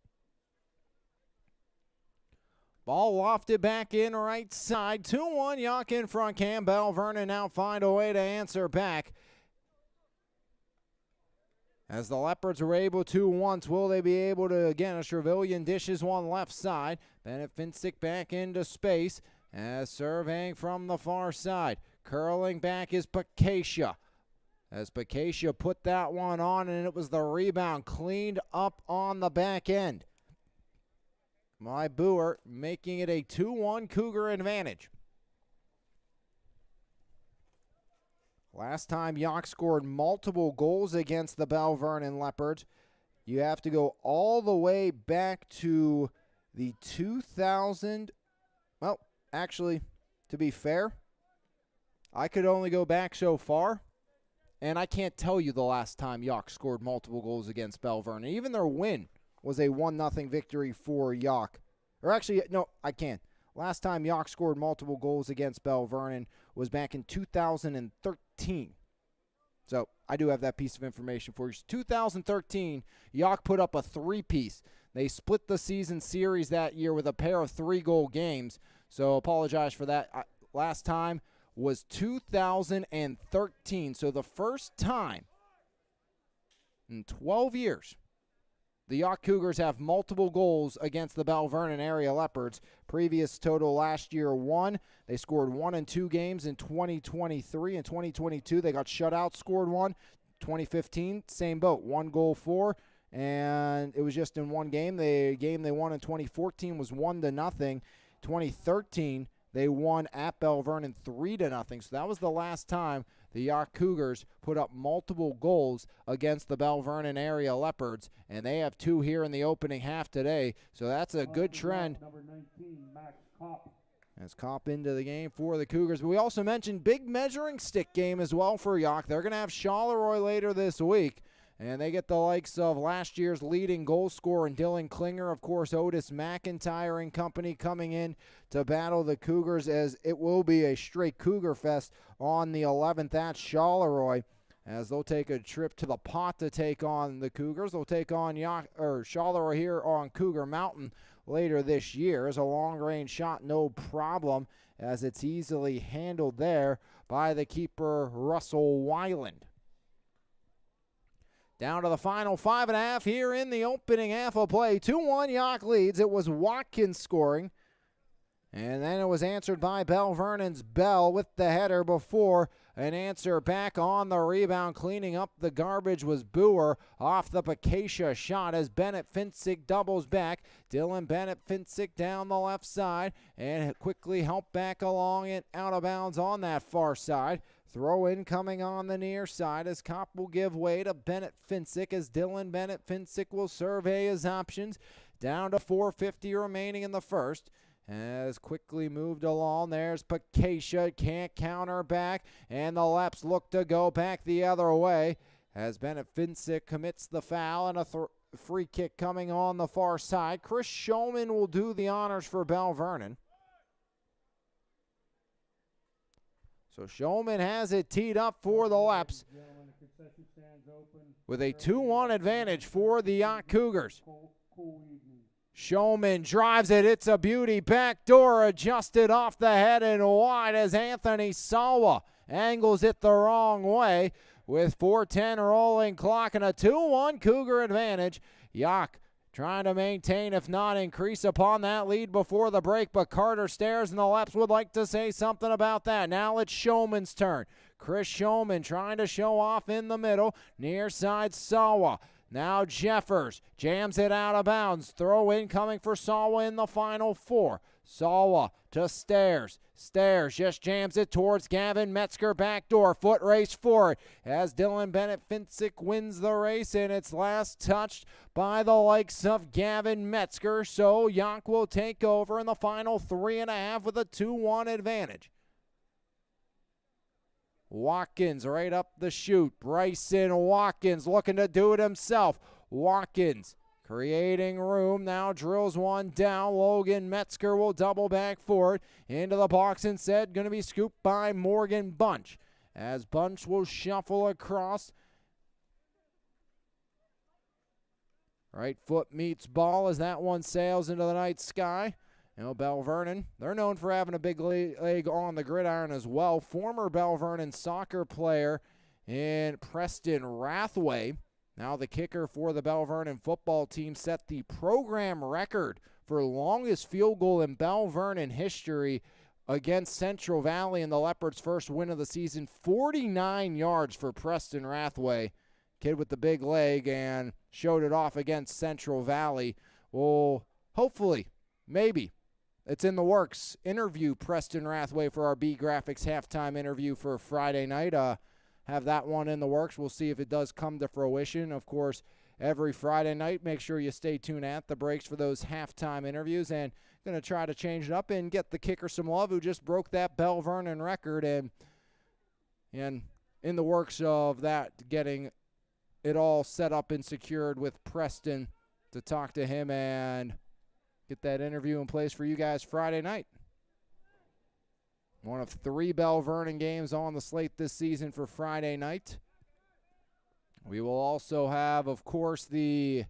Ball lofted back in right side. 2-1 Yough in front. Can Belle Vernon now find a way to answer back? As the Leopards were able to once, will they be able to, again, a Trevelyan dishes one left side. Bennett Finsick back into space as surveying from the far side. Curling back is Pakacia. As Pakacia put that one on, and it was the rebound cleaned up on the back end. My Boer making it a 2-1 Cougar advantage. Last time Yough scored multiple goals against the Belle Vernon Leopards. You have to go all the way back to the 2000. Well, actually, to be fair, I could only go back so far, and I can't tell you the last time Yough scored multiple goals against Belle Vernon. Even their win was a 1-0 victory for Yough. Or actually, no, I can. Last time Yough scored multiple goals against Belle Vernon was back in 2013. So I do have that piece of information for you. 2013, Yough put up a three-piece. They split the season series that year with a pair of 3-goal games. So apologize for that. Last time was 2013. So the first time in 12 years the Yough Cougars have multiple goals against the Belle Vernon area Leopards. Previous total last year, 1. They scored 1 in 2 games in 2023. In 2022, they got shut out, scored 1. 2015, same boat, 1 goal, 4. And it was just in one game. The game they won in 2014 was 1-0. 2013, they won at Belle Vernon 3-0. So that was the last time the Yough Cougars put up multiple goals against the Belle Vernon area Leopards, and they have 2 here in the opening half today. So that's a good trend. Number 19, Max Kopp. As Kopp into the game for the Cougars. But we also mentioned big measuring stick game as well for Yough. They're going to have Charleroi later this week. And they get the likes of last year's leading goal scorer and Dylan Klinger, of course, Otis McIntyre and company coming in to battle the Cougars, as it will be a straight Cougar Fest on the 11th at Charleroi, as they'll take a trip to the pot to take on the Cougars. They'll take on Charleroi here on Cougar Mountain later this year. As a long-range shot, no problem, as it's easily handled there by the keeper, Russell Weiland. Down to the final 5.5 here in the opening half of play. 2-1 Yough leads. It was Watkins scoring. And then it was answered by Belle Vernon's Belle with the header before an answer back on the rebound. Cleaning up the garbage was Boer off the Pakacia shot as Bennett Finsick doubles back. Dylan Bennett Finsick down the left side and quickly helped back along and out of bounds on that far side. Throw in coming on the near side as Kopp will give way to Bennett Finsick as Dylan Bennett Finsick will survey his options. Down to 4:50 remaining in the first. As quickly moved along, there's Pakacia, can't counter back, and the Leps look to go back the other way as Bennett Finsick commits the foul, and a free kick coming on the far side. Chris Showman will do the honors for Belle Vernon. So Showman has it teed up for the Leps with a 2-1 advantage for the Yough Cougars. Showman drives it. It's a beauty. Backdoor adjusted off the head and wide as Anthony Sawa angles it the wrong way with 4:10 rolling clock and a 2-1 Cougar advantage. Yough trying to maintain, if not increase upon that lead before the break, but Carter stares and the Leps would like to say something about that. Now it's Showman's turn. Chris Showman trying to show off in the middle. Near side Sawa. Now Jeffers jams it out of bounds. Throw in coming for Sawa in the final 4. Sawa to Stairs. Stairs just jams it towards Gavin Metzger. Backdoor foot race for it as Dylan Bennett Finsick wins the race, and it's last touched by the likes of Gavin Metzger. So Yough will take over in the final 3.5 with a 2-1 advantage. Watkins right up the chute. Bryson Watkins looking to do it himself. Watkins creating room, now drills one down. Logan Metzger will double back for it. Into the box instead, going to be scooped by Morgan Bunch. as Bunch will shuffle across. Right foot meets ball as that one sails into the night sky. Belle Vernon, they're known for having a big leg on the gridiron as well. Former Belle Vernon soccer player in Preston Rathway. Now the kicker for the Belle Vernon football team set the program record for longest field goal in Belle Vernon history against Central Valley in the Leopards' first win of the season. 49 yards for Preston Rathway. Kid with the big leg, and showed it off against Central Valley. Well, hopefully, maybe, it's in the works. Interview Preston Rathway for our B Graphics halftime interview for Friday night. Have that one in the works. We'll see if it does come to fruition. Of course, every Friday night, make sure you stay tuned at the breaks for those halftime interviews. And going to try to change it up and get the kicker some love, who just broke that Belle Vernon record. And in the works of that, getting it all set up and secured with Preston to talk to him and get that interview in place for you guys Friday night. One of 3 Belle Vernon games on the slate this season for Friday night. We will also have, of course, the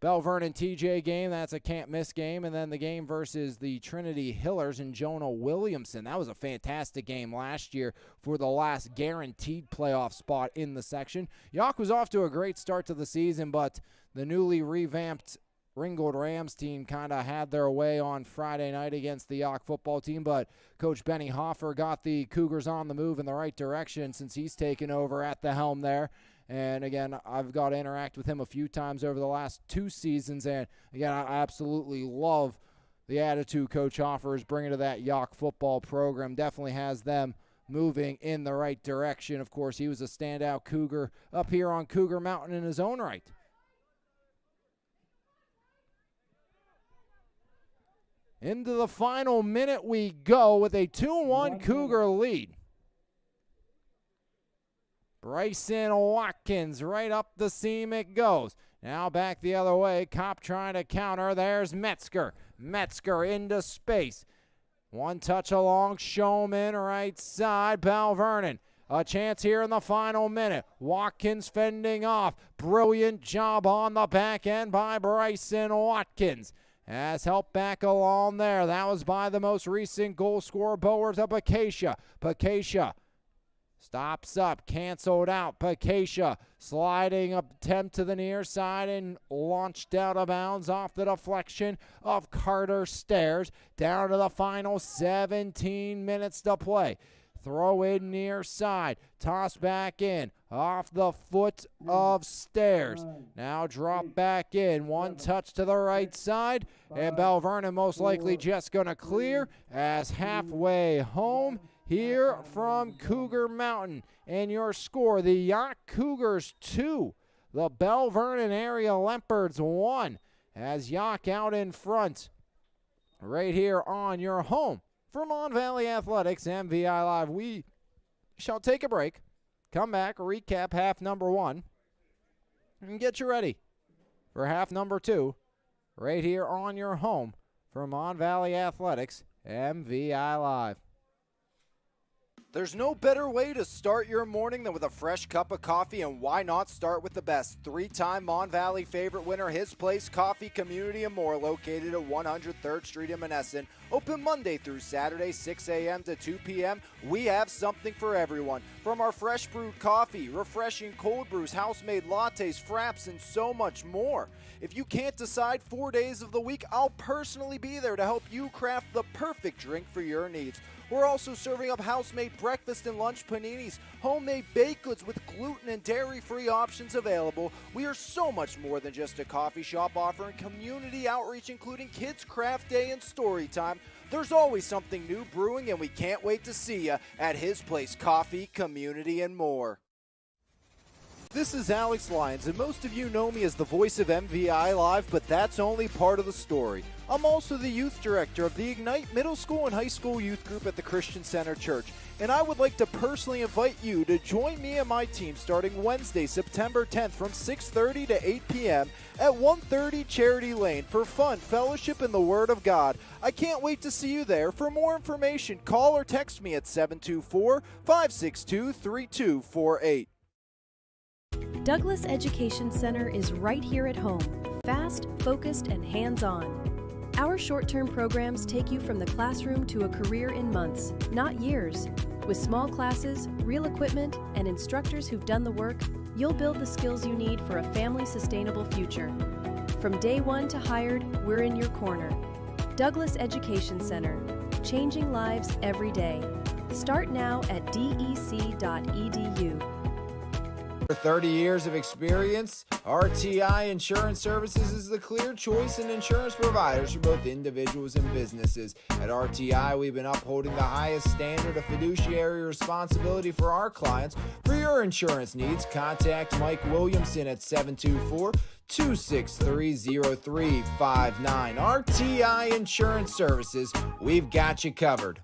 Belle Vernon TJ game. That's a can't-miss game. And then the game versus the Trinity Hillers and Jonah Williamson. That was a fantastic game last year for the last guaranteed playoff spot in the section. Yough was off to a great start to the season, but the newly revamped Ringgold Rams team kind of had their way on Friday night against the Yough football team, but Coach Benny Hoffer got the Cougars on the move in the right direction since he's taken over at the helm there. And again, I've got to interact with him a few times over the last 2 seasons, and again, I absolutely love the attitude Coach Hoffer is bringing to that Yough football program. Definitely has them moving in the right direction. Of course, he was a standout Cougar up here on Cougar Mountain in his own right. Into the final minute we go with a 2-1 Cougar lead. Bryson Watkins right up the seam it goes. Now back the other way. Kopp trying to counter. There's Metzger. Metzger into space. One touch along Showman right side. Belle Vernon. A chance here in the final minute. Watkins fending off. Brilliant job on the back end by Bryson Watkins. Has helped back along there. That was by the most recent goal scorer, Bowers of Acacia. Acacia stops up, canceled out. Acacia sliding attempt to the near side and launched out of bounds off the deflection of Carter Stairs. Down to the final 17 minutes to play. Throw in near side, toss back in, off the foot of Stairs. Now drop back in, one touch to the right side, and Belle Vernon most likely just going to clear as halfway home here from Cougar Mountain. And your score, the Yough Cougars 2, the Belle Vernon area Leopards 1, as Yough out in front right here on your home. For Mon Valley Athletics, MVI Live, we shall take a break, come back, recap half number 1, and get you ready for half number 2 right here on your home for Mon Valley Athletics, MVI Live. There's no better way to start your morning than with a fresh cup of coffee, and why not start with the best? 3-time Mon Valley favorite winner, His Place Coffee, Community and More, located at 103rd Street in Monessen. Open Monday through Saturday, 6 a.m. to 2 p.m. We have something for everyone. From our fresh brewed coffee, refreshing cold brews, house-made lattes, fraps, and so much more. If you can't decide 4 days of the week, I'll personally be there to help you craft the perfect drink for your needs. We're also serving up house-made breakfast and lunch paninis, homemade baked goods with gluten and dairy-free options available. We are so much more than just a coffee shop, offering community outreach, including Kids Craft Day and Story Time. There's always something new brewing, and we can't wait to see you at His Place Coffee, Community and More. This is Alex Lyons, and most of you know me as the voice of MVI Live, but that's only part of the story. I'm also the youth director of the Ignite Middle School and High School Youth Group at the Christian Center Church, and I would like to personally invite you to join me and my team starting Wednesday, September 10th from 6:30 to 8 p.m. at 130 Charity Lane for fun, fellowship, and the Word of God. I can't wait to see you there. For more information, call or text me at 724-562-3248. Douglas Education Center is right here at home, fast, focused, and hands-on. Our short-term programs take you from the classroom to a career in months, not years. With small classes, real equipment, and instructors who've done the work, you'll build the skills you need for a family-sustainable future. From day one to hired, we're in your corner. Douglas Education Center, changing lives every day. Start now at dec.edu. For 30 years of experience, RTI Insurance Services is the clear choice in insurance providers for both individuals and businesses. At RTI, we've been upholding the highest standard of fiduciary responsibility for our clients. For your insurance needs, contact Mike Williamson at 724-263-0359. RTI Insurance Services, we've got you covered.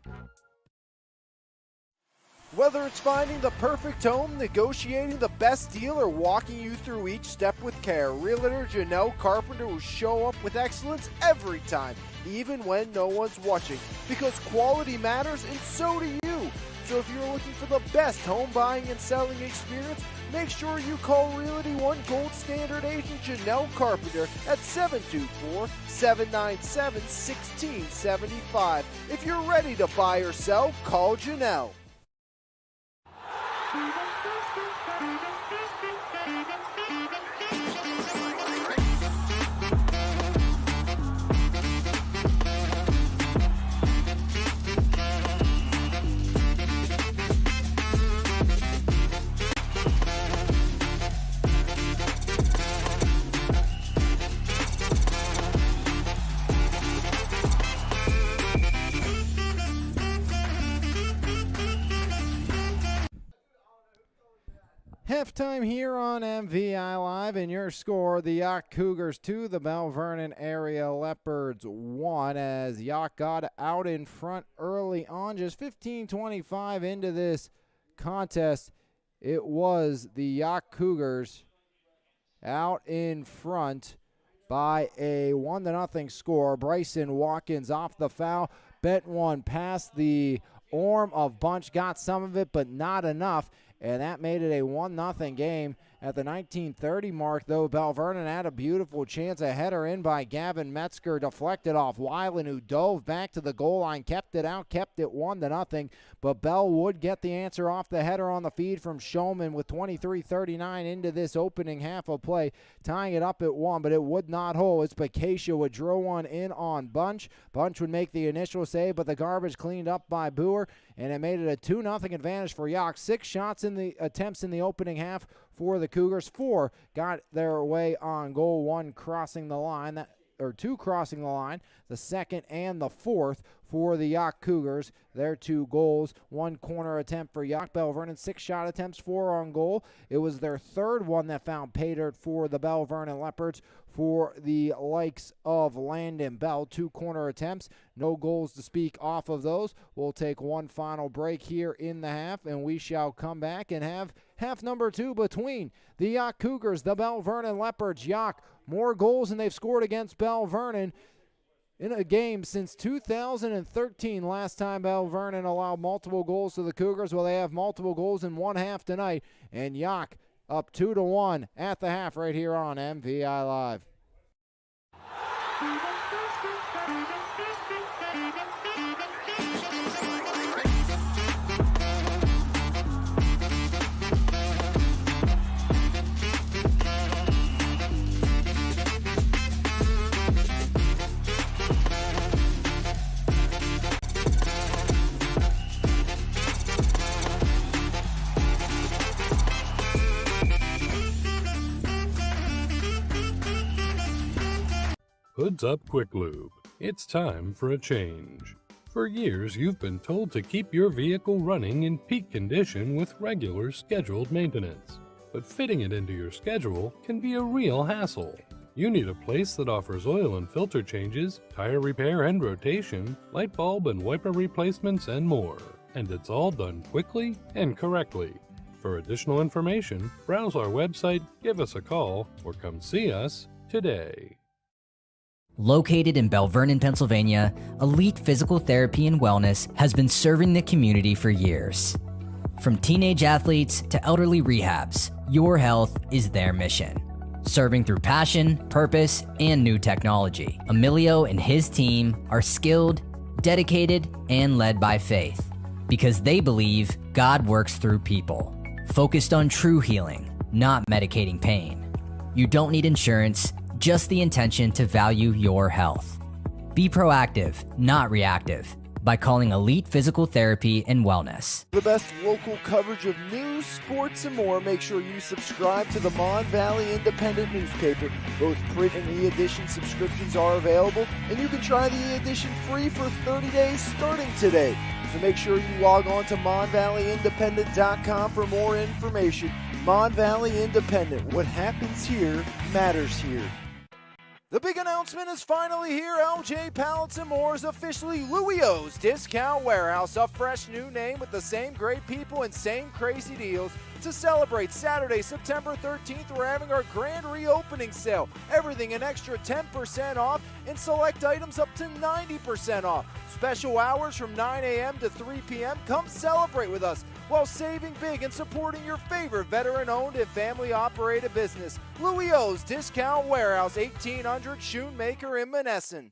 Whether it's finding the perfect home, negotiating the best deal, or walking you through each step with care, Realtor Janelle Carpenter will show up with excellence every time, even when no one's watching, because quality matters and so do you. So if you're looking for the best home buying and selling experience, make sure you call Realty One Gold Standard agent Janelle Carpenter at 724-797-1675. If you're ready to buy or sell, call Janelle. Halftime here on MVI Live, and your score, the Yough Cougars 2, the Belle Vernon Area Leopards 1, as Yough got out in front early on, just 15-25 into this contest. It was the Yough Cougars out in front by a 1-0 score. Bryson Watkins off the foul, bent one past the arm of Bunch, got some of it, but not enough. And that made it a 1-0 game. At the 19:30 mark, though, Belle Vernon had a beautiful chance. A header in by Gavin Metzger, deflected off Weiland, who dove back to the goal line, kept it out, kept it 1-0. But Belle would get the answer off the header on the feed from Showman with 23:39 into this opening half of play, tying it up at 1, but it would not hold. It's Bacacia would draw one in on Bunch. Bunch would make the initial save, but the garbage cleaned up by Boer, and it made it a 2-0 advantage for Yough. 6 shots in the attempts in the opening half for the Cougars. 4 got their way on goal, 1 crossing the line, or 2 crossing the line, the second and the fourth for the Yough Cougars. Their 2 goals, 1 corner attempt for Yough. Belle Vernon, 6 shot attempts, 4 on goal. It was their third one that found pay dirt for the Belle Vernon Leopards. For the likes of Landon Bell, 2 corner attempts, no goals to speak off of those. We'll take one final break here in the half, and we shall come back and have half number 2 between the Yough Cougars, the Belle Vernon Leopards. Yough, more goals than they've scored against Belle Vernon in a game since 2013. Last time Belle Vernon allowed multiple goals to the Cougars. Well, they have multiple goals in one half tonight, and Yough up 2-1 at the half right here on MVI Live. Hoods Up Quick Lube. It's time for a change. For years, you've been told to keep your vehicle running in peak condition with regular scheduled maintenance. but fitting it into your schedule can be a real hassle. You need a place that offers oil and filter changes, tire repair and rotation, light bulb and wiper replacements, and more. And it's all done quickly and correctly. For additional information, browse our website, give us a call, or come see us today. Located in Belle Vernon, Pennsylvania, Elite Physical Therapy and Wellness has been serving the community for years. From teenage athletes to elderly rehabs, your health is their mission. Serving through passion, purpose, and new technology, Emilio and his team are skilled, dedicated, and led by faith because they believe God works through people. Focused on true healing, not medicating pain. You don't need insurance, just the intention to value your health. Be proactive, not reactive, by calling Elite Physical Therapy and Wellness. The best local coverage of news, sports, and more. Make sure you subscribe to the Mon Valley Independent newspaper. Both print and e-edition subscriptions are available, and you can try the e-edition free for 30 days starting today. So make sure you log on to MonValleyIndependent.com for more information. Mon Valley Independent. What happens here matters here. The big announcement is finally here. LJ Pallets and More is officially Yough Discount Warehouse. A fresh new name with the same great people and same crazy deals. To celebrate Saturday, September 13th, we're having our grand reopening sale. Everything an extra 10% off and select items up to 90% off. Special hours from 9 a.m. to 3 p.m. Come celebrate with us while saving big and supporting your favorite veteran-owned and family-operated business. Yough Discount Warehouse, 1800 Shoemaker in Monessen.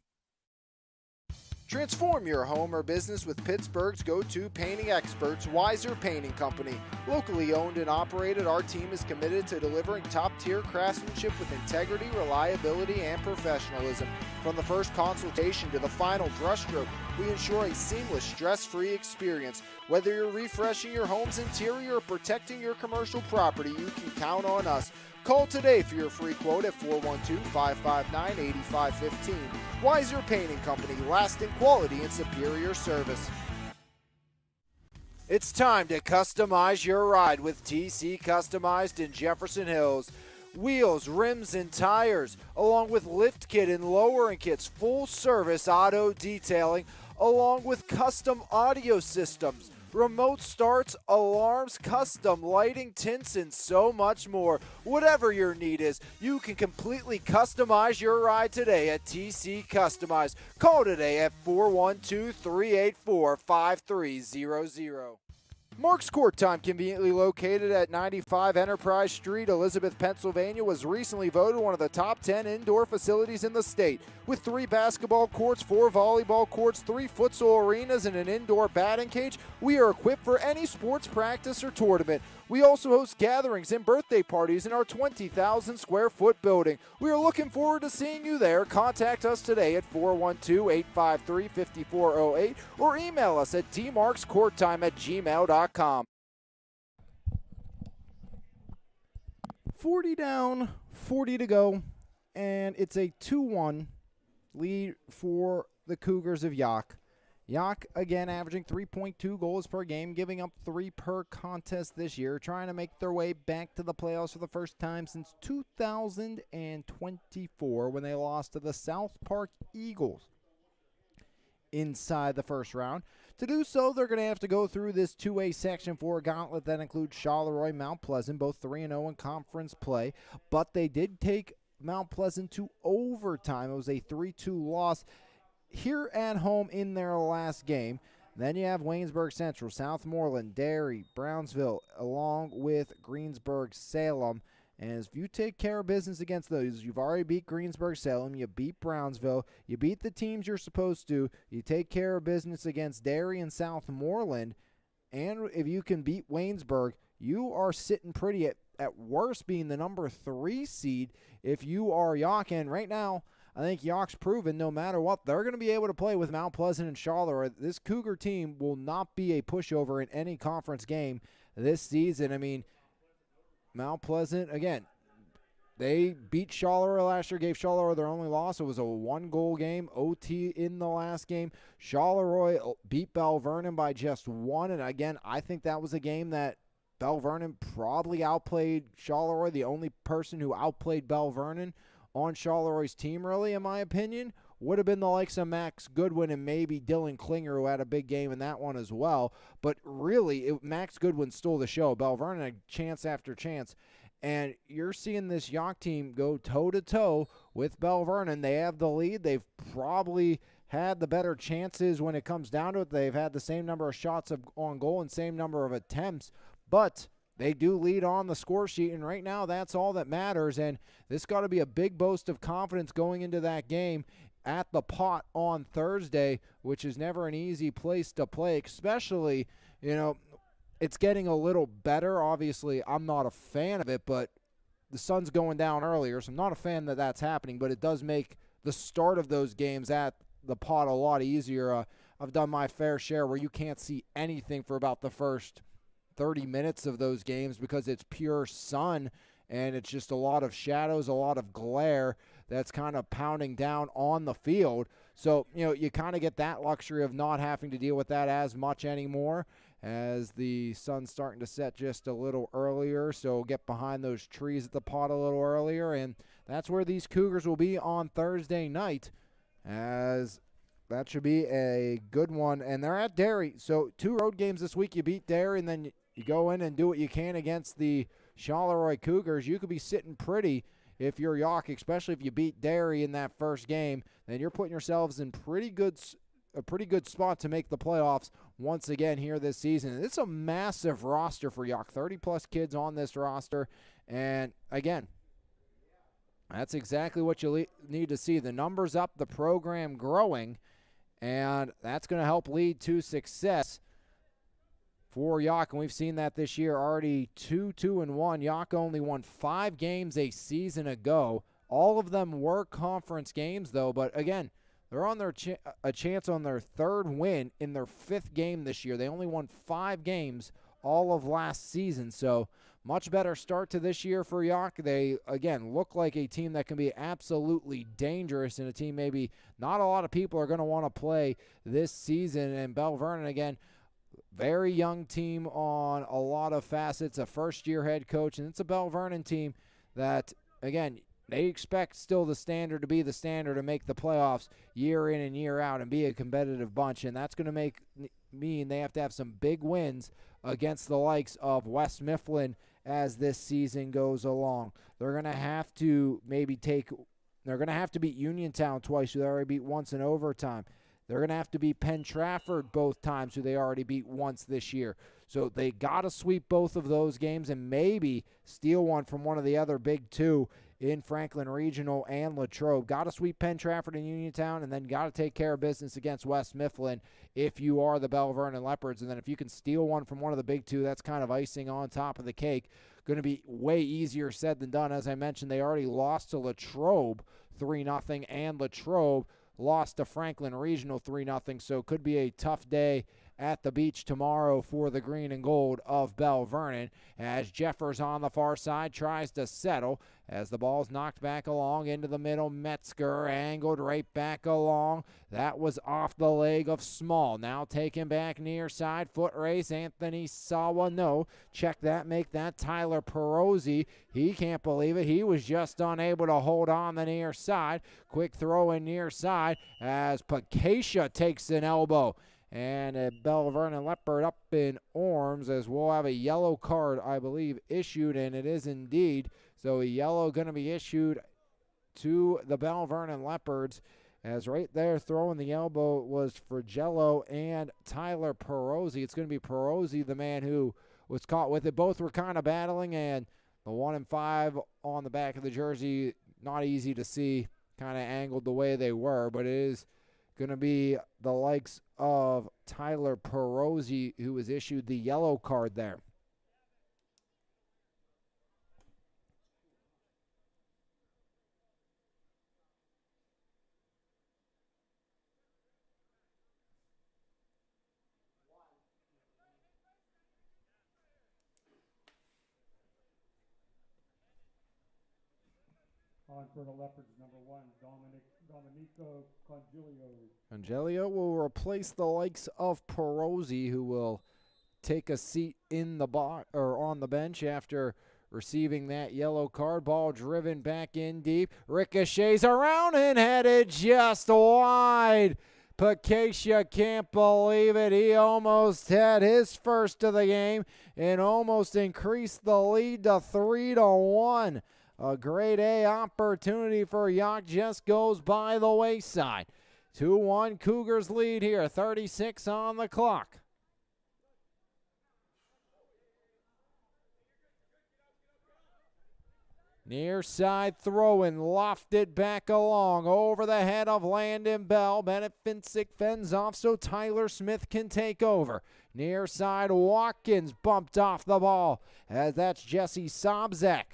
Transform your home or business with Pittsburgh's go-to painting experts, Weiser Painting Company. Locally owned and operated, our team is committed to delivering top-tier craftsmanship with integrity, reliability, and professionalism. From the first consultation to the final brushstroke, we ensure a seamless, stress-free experience. Whether you're refreshing your home's interior or protecting your commercial property, you can count on us. Call today for your free quote at 412-559-8515. Weiser Painting Company, lasting quality and superior service. It's time to customize your ride with TC Customized in Jefferson Hills. Wheels, rims, and tires, along with lift kit and lowering kits, full service auto detailing, along with custom audio systems, remote starts, alarms, custom lighting, tints, and so much more. Whatever your need is, you can completely customize your ride today at TC Customized. Call today at 412-384-5300. Mark's Court Time, conveniently located at 95 Enterprise Street, Elizabeth, Pennsylvania, was recently voted one of the top 10 indoor facilities in the state. With 3 basketball courts, 4 volleyball courts, 3 futsal arenas, and an indoor batting cage, we are equipped for any sports practice or tournament. We also host gatherings and birthday parties in our 20,000 square foot building. We are looking forward to seeing you there. Contact us today at 412-853-5408 or email us at dmarkscourttime@gmail.com. 40 down, 40 to go, and it's a 2-1 lead for the Cougars of Yough. Yough, again, averaging 3.2 goals per game, giving up 3 per contest this year, trying to make their way back to the playoffs for the first time since 2024 when they lost to the South Park Eagles inside the first round. To do so, they're going to have to go through this 2A Section 4 gauntlet that includes Charleroi, Mount Pleasant, both 3-0 in conference play, but they did take Mount Pleasant to overtime. It was a 3-2 loss here at home in their last game. Then you have Waynesburg Central, Southmoreland, Derry, Brownsville, along with Greensburg, Salem. And if you take care of business against those, you've already beat Greensburg, Salem, you beat Brownsville, you beat the teams you're supposed to, you take care of business against Derry and Southmoreland, and if you can beat Waynesburg, you are sitting pretty at worst being the number 3 seed if you are Yough. And right now, I think Yauch's proven no matter what, they're going to be able to play with Mount Pleasant and Charleroi. This Cougar team will not be a pushover in any conference game this season. I mean, Mount Pleasant, again, they beat Charleroi last year, gave Charleroi their only loss. It was a 1-goal game, OT in the last game. Charleroi beat Belle Vernon by just 1, and again, I think that was a game that Belle Vernon probably outplayed Charleroi. The only person who outplayed Belle Vernon on Charleroi team, really, in my opinion, would have been the likes of Max Goodwin and maybe Dylan Klinger, who had a big game in that one as well. But really, Max Goodwin stole the show. Belle Vernon had chance after chance. And you're seeing this Yough team go toe-to-toe with Belle Vernon. They have the lead. They've probably had the better chances when it comes down to it. They've had the same number of shots on goal and same number of attempts. But they do lead on the score sheet, and right now that's all that matters. And this got to be a big boast of confidence going into that game at the Pot on Thursday, which is never an easy place to play, especially, it's getting a little better. Obviously, I'm not a fan of it, but the sun's going down earlier, so I'm not a fan that that's happening, but it does make the start of those games at the Pot a lot easier. I've done my fair share where you can't see anything for about the first 30 minutes of those games because it's pure sun and it's just a lot of shadows, a lot of glare that's kind of pounding down on the field. So, you kind of get that luxury of not having to deal with that as much anymore as the sun's starting to set just a little earlier. So get behind those trees at the Pot a little earlier, and that's where these Cougars will be on Thursday night, as that should be a good one. And they're at Derry, so 2 road games this week. You beat Derry, and then you go in and do what you can against the Charleroi Cougars. You could be sitting pretty if you're Yough, especially if you beat Derry in that first game. Then you're putting yourselves in a pretty good spot to make the playoffs once again here this season. It's a massive roster for Yough, 30-plus kids on this roster. And, again, that's exactly what you need to see. The numbers up, the program growing, and that's going to help lead to success for Yough, and we've seen that this year already 2-1. Yough only won 5 games a season ago. All of them were conference games, though, but again, they're on their a chance on their 3rd win in their 5th game this year. They only won 5 games all of last season, so much better start to this year for Yough. They, again, look like a team that can be absolutely dangerous and a team maybe not a lot of people are going to want to play this season. And Belle Vernon, again, very young team on a lot of facets, a first-year head coach, and it's a Belle Vernon team that, again, they expect still the standard to be the standard and make the playoffs year in and year out and be a competitive bunch, and that's going to mean they have to have some big wins against the likes of West Mifflin as this season goes along. They're going to have to they're going to have to beat Uniontown twice, who they already beat once in overtime. They're going to have to beat Penn Trafford both times, who they already beat once this year. So they got to sweep both of those games and maybe steal one from one of the other big 2 in Franklin Regional and Latrobe. Got to sweep Penn Trafford and Uniontown, and then got to take care of business against West Mifflin if you are the Belle Vernon Leopards. And then if you can steal one from one of the big 2, that's kind of icing on top of the cake. Going to be way easier said than done. As I mentioned, they already lost to Latrobe 3-0, and Latrobe lost to Franklin Regional 3-0, so it could be a tough day at the beach tomorrow for the green and gold of Belle Vernon, as Jeffers on the far side tries to settle as the ball's knocked back along into the middle. Metzger angled right back along. That was off the leg of Small. Now taken back near side. Foot race. Anthony Sawa. No. Check that. Make that Tyler Perozzi. He can't believe it. He was just unable to hold on the near side. Quick throw in near side as Pakacia takes an elbow. And a Belle Vernon Leopard up in arms, as we'll have a yellow card, I believe, issued, and it is indeed. So a yellow going to be issued to the Belle Vernon Leopards, as right there throwing the elbow was Frigello and Tyler Perozzi. It's going to be Perozzi, the man who was caught with it. Both were kind of battling, and the 1 and 5 on the back of the jersey, not easy to see, kind of angled the way they were, but it is going to be the likes of Tyler Perozzi who was issued the yellow card there. On for the Leopards, number 1, Domenico Congilio. Angelio will replace the likes of Perozzi, who will take a seat in the on the bench after receiving that yellow card. Ball driven back in deep. Ricochets around and headed just wide. Pakacia can't believe it. He almost had his first of the game and almost increased the lead to 3-1. A grade A opportunity for Yough just goes by the wayside. 2-1 Cougars lead here, 36 on the clock. Near side throwing, lofted back along, over the head of Landon Belle. Bennett Finsick fends off so Tyler Smith can take over. Near side Watkins bumped off the ball, as that's Jesse Sobzak.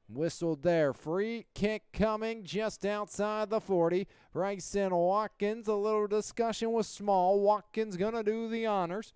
Whistled there. Free kick coming just outside the 40. Bryson Watkins, a little discussion with Small. Watkins gonna do the honors.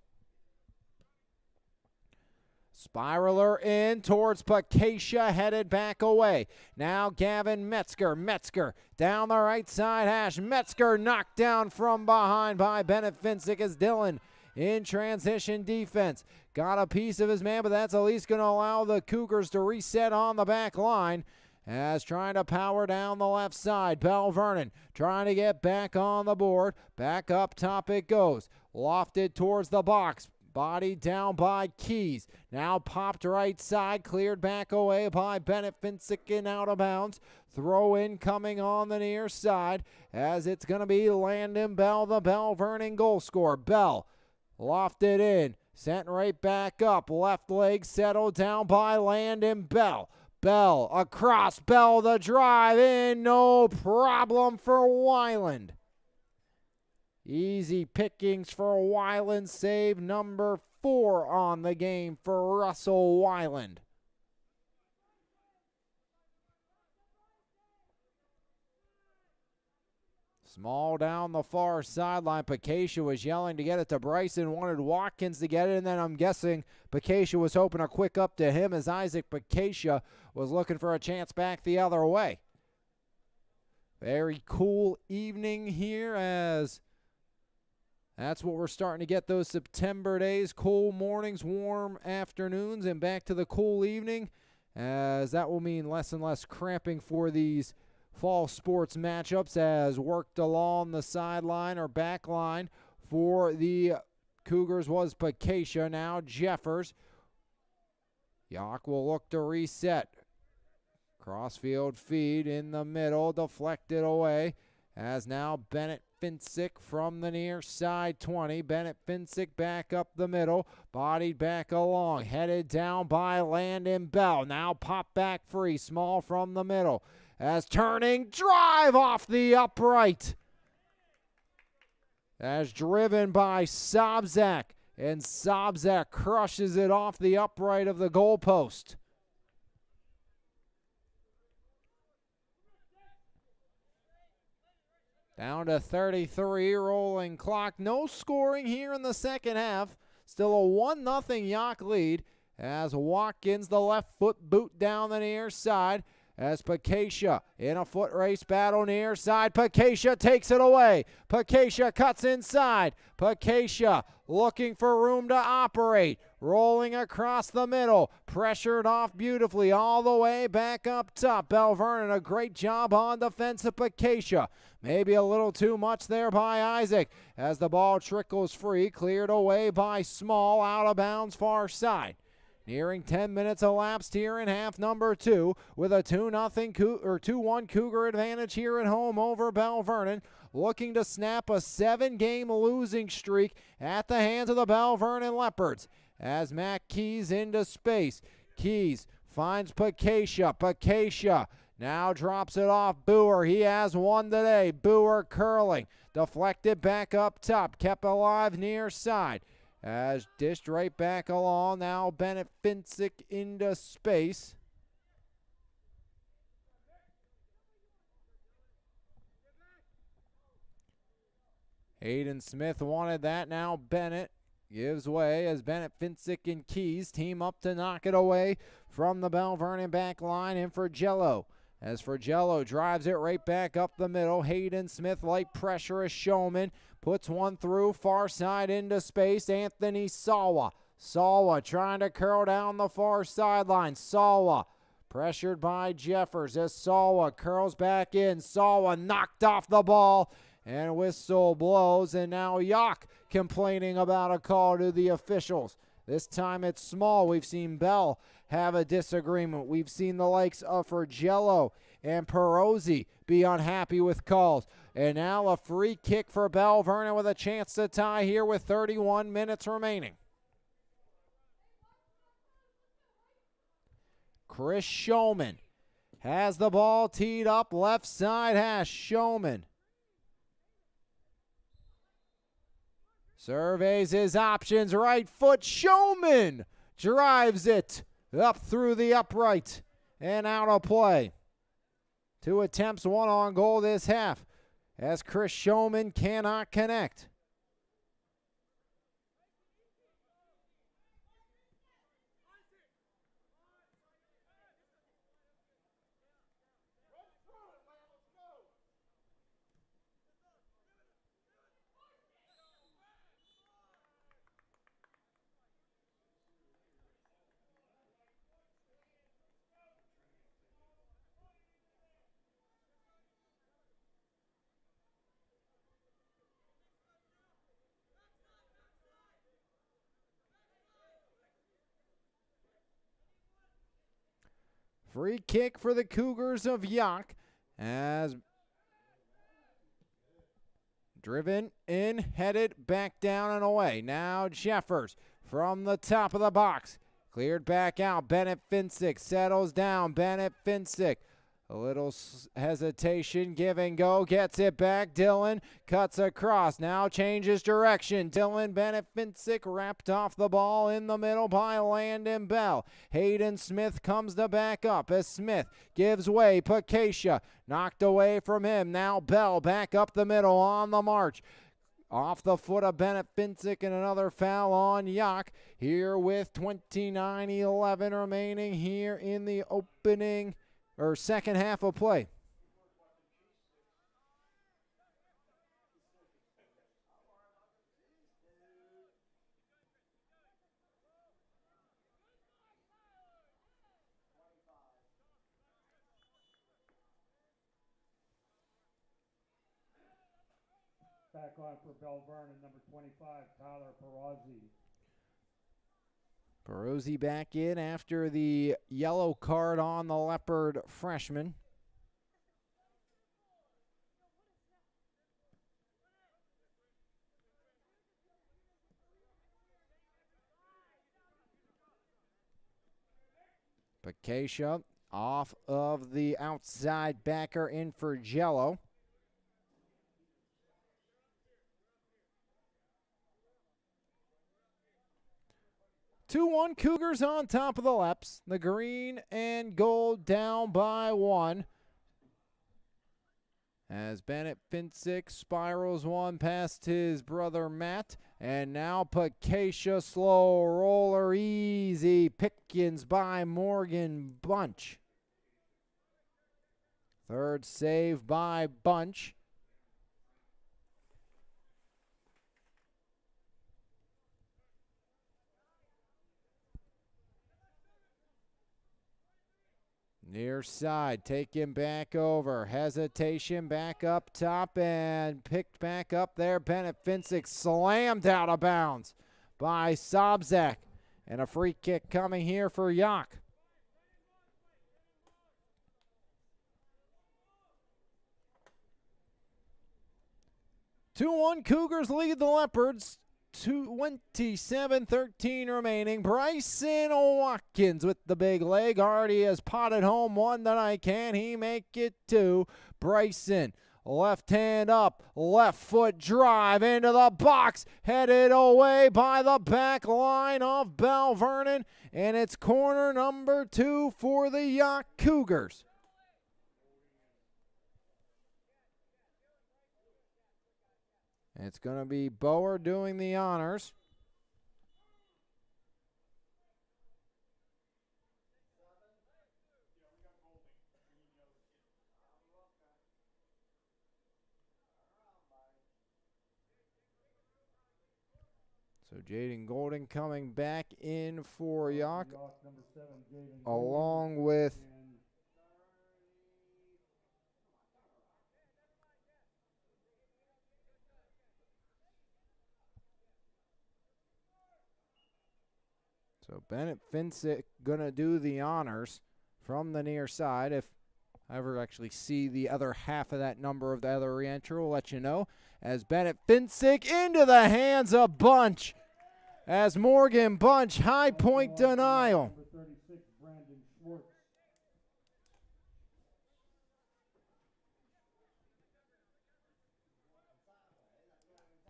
Spiraler in towards Pakacia, headed back away. Now Gavin Metzger. Metzger down the right side hash. Metzger knocked down from behind by Bennett Finsick as Dylan in transition defense. Got a piece of his man, but that's at least going to allow the Cougars to reset on the back line. As trying to power down the left side. Belle Vernon trying to get back on the board. Back up top it goes. Lofted towards the box. Body down by Keys. Now popped right side. Cleared back away by Bennett Finsick and out of bounds. Throw in coming on the near side. As it's going to be Landon Belle, the Belle Vernon goal scorer. Belle lofted in. Sent right back up. Left leg settled down by Landon Belle. Belle across. Belle the drive in. No problem for Weiland. Easy pickings for Weiland. Save number 4 on the game for Russell Weiland. Small down the far sideline. Pakacia was yelling to get it to Bryson. Wanted Watkins to get it, and then I'm guessing Pakacia was hoping a quick up to him as Isaac Pakacia was looking for a chance back the other way. Very cool evening here, as that's what we're starting to get, those September days. Cool mornings, warm afternoons, and back to the cool evening, as that will mean less and less cramping for these fall sports matchups, as worked along the sideline or back line for the Cougars was Pakacia. Now Jeffers. Yough will look to reset. Crossfield feed in the middle, deflected away, as now Bennett Finsick from the near side 20. Bennett Finsick back up the middle, bodied back along, headed down by Landon Belle. Now pop back free, Small from the middle. As turning, drive off the upright. As driven by Sobzak, and Sobzak crushes it off the upright of the goalpost. Down to 33, rolling clock. No scoring here in the second half. Still a 1-0 Yough lead, as Watkins, the left foot boot down the near side. As Pakacia in a foot race battle near side. Pakacia takes it away. Pakacia cuts inside. Pakacia looking for room to operate. Rolling across the middle. Pressured off beautifully all the way back up top. Belle Vernon, a great job on defense of Pakacia. Maybe a little too much there by Isaac, as the ball trickles free. Cleared away by Small, out of bounds far side. Nearing 10 minutes elapsed here in half number 2, with a 2-1 Cougar advantage here at home over Belle Vernon, looking to snap a 7-game losing streak at the hands of the Belle Vernon Leopards. As Matt Keys into space. Keys finds Pakacia. Pakacia now drops it off Boer. He has one today. Boer curling. Deflected back up top. Kept alive near side. As dished right back along. Now Bennett Finsick into space. Hayden Smith wanted that. Now Bennett gives way as Bennett Finsick and Keys team up to knock it away from the Belle Vernon back line. And for Jello. As Frangelo drives it right back up the middle. Hayden Smith, light pressure, a showman. Puts one through, far side into space. Anthony Sawa. Sawa trying to curl down the far sideline. Sawa pressured by Jeffers as Sawa curls back in. Sawa knocked off the ball, and whistle blows. And now Yough complaining about a call to the officials. This time it's small. We've seen Belle have a disagreement. We've seen the likes of Frangelo and Perozzi be unhappy with calls. And now a free kick for Belle Vernon with a chance to tie here with 31 minutes remaining. Chris Showman has the ball teed up, left side hash. Showman surveys his options, right foot. Showman drives it up through the upright and out of play. 2 attempts, 1 on goal this half, as Chris Showman cannot connect. Free kick for the Cougars of Yough, as driven in, headed back down and away. Now Jeffers from the top of the box. Cleared back out. Bennett Finsick settles down. Bennett Finsick. A little hesitation, give and go, gets it back. Dylan cuts across, now changes direction. Dylan Bennett Finsick wrapped off the ball in the middle by Landon Bell. Hayden Smith comes to back up as Smith gives way. Pacacia knocked away from him. Now Bell back up the middle on the march. Off the foot of Bennett Finsick, and another foul on Yough here with 29:11 remaining here in the opening or second half of play. Back on for Belle Vernon, number 25, Tyler Perozzi. Perozzi back in after the yellow card on the Leopard freshman. Pacacia off of the outside backer in for Jello. Two-one Cougars on top of the Leps. The green and gold down by 1. As Bennett Finsick spirals one past his brother Matt. And now Pacacia, slow roller, easy pickings by Morgan Bunch. Third save by Bunch. Near side, taken back over. Hesitation back up top and picked back up there. Bennett Finsick slammed out of bounds by Sobzak. And a free kick coming here for Yough. 2-1 Cougars lead the Leopards. 27-13 remaining. Bryson Watkins with the big leg. Already has potted home one tonight. Can he make it two? Bryson, left hand up, left foot drive into the box. Headed away by the back line of Belle Vernon. And it's corner number 2 for the Yough Cougars. It's going to be Bower doing the honors. So Jaden Golden coming back in for Yough, Number 7, Jaden along with and so Bennett Finsick gonna do the honors from the near side. If I ever actually see the other half of that number of the other re-entry, we'll let you know. As Bennett Finsick into the hands of Bunch. As Morgan Bunch, high point denial. number 36, Brandon Schwartz.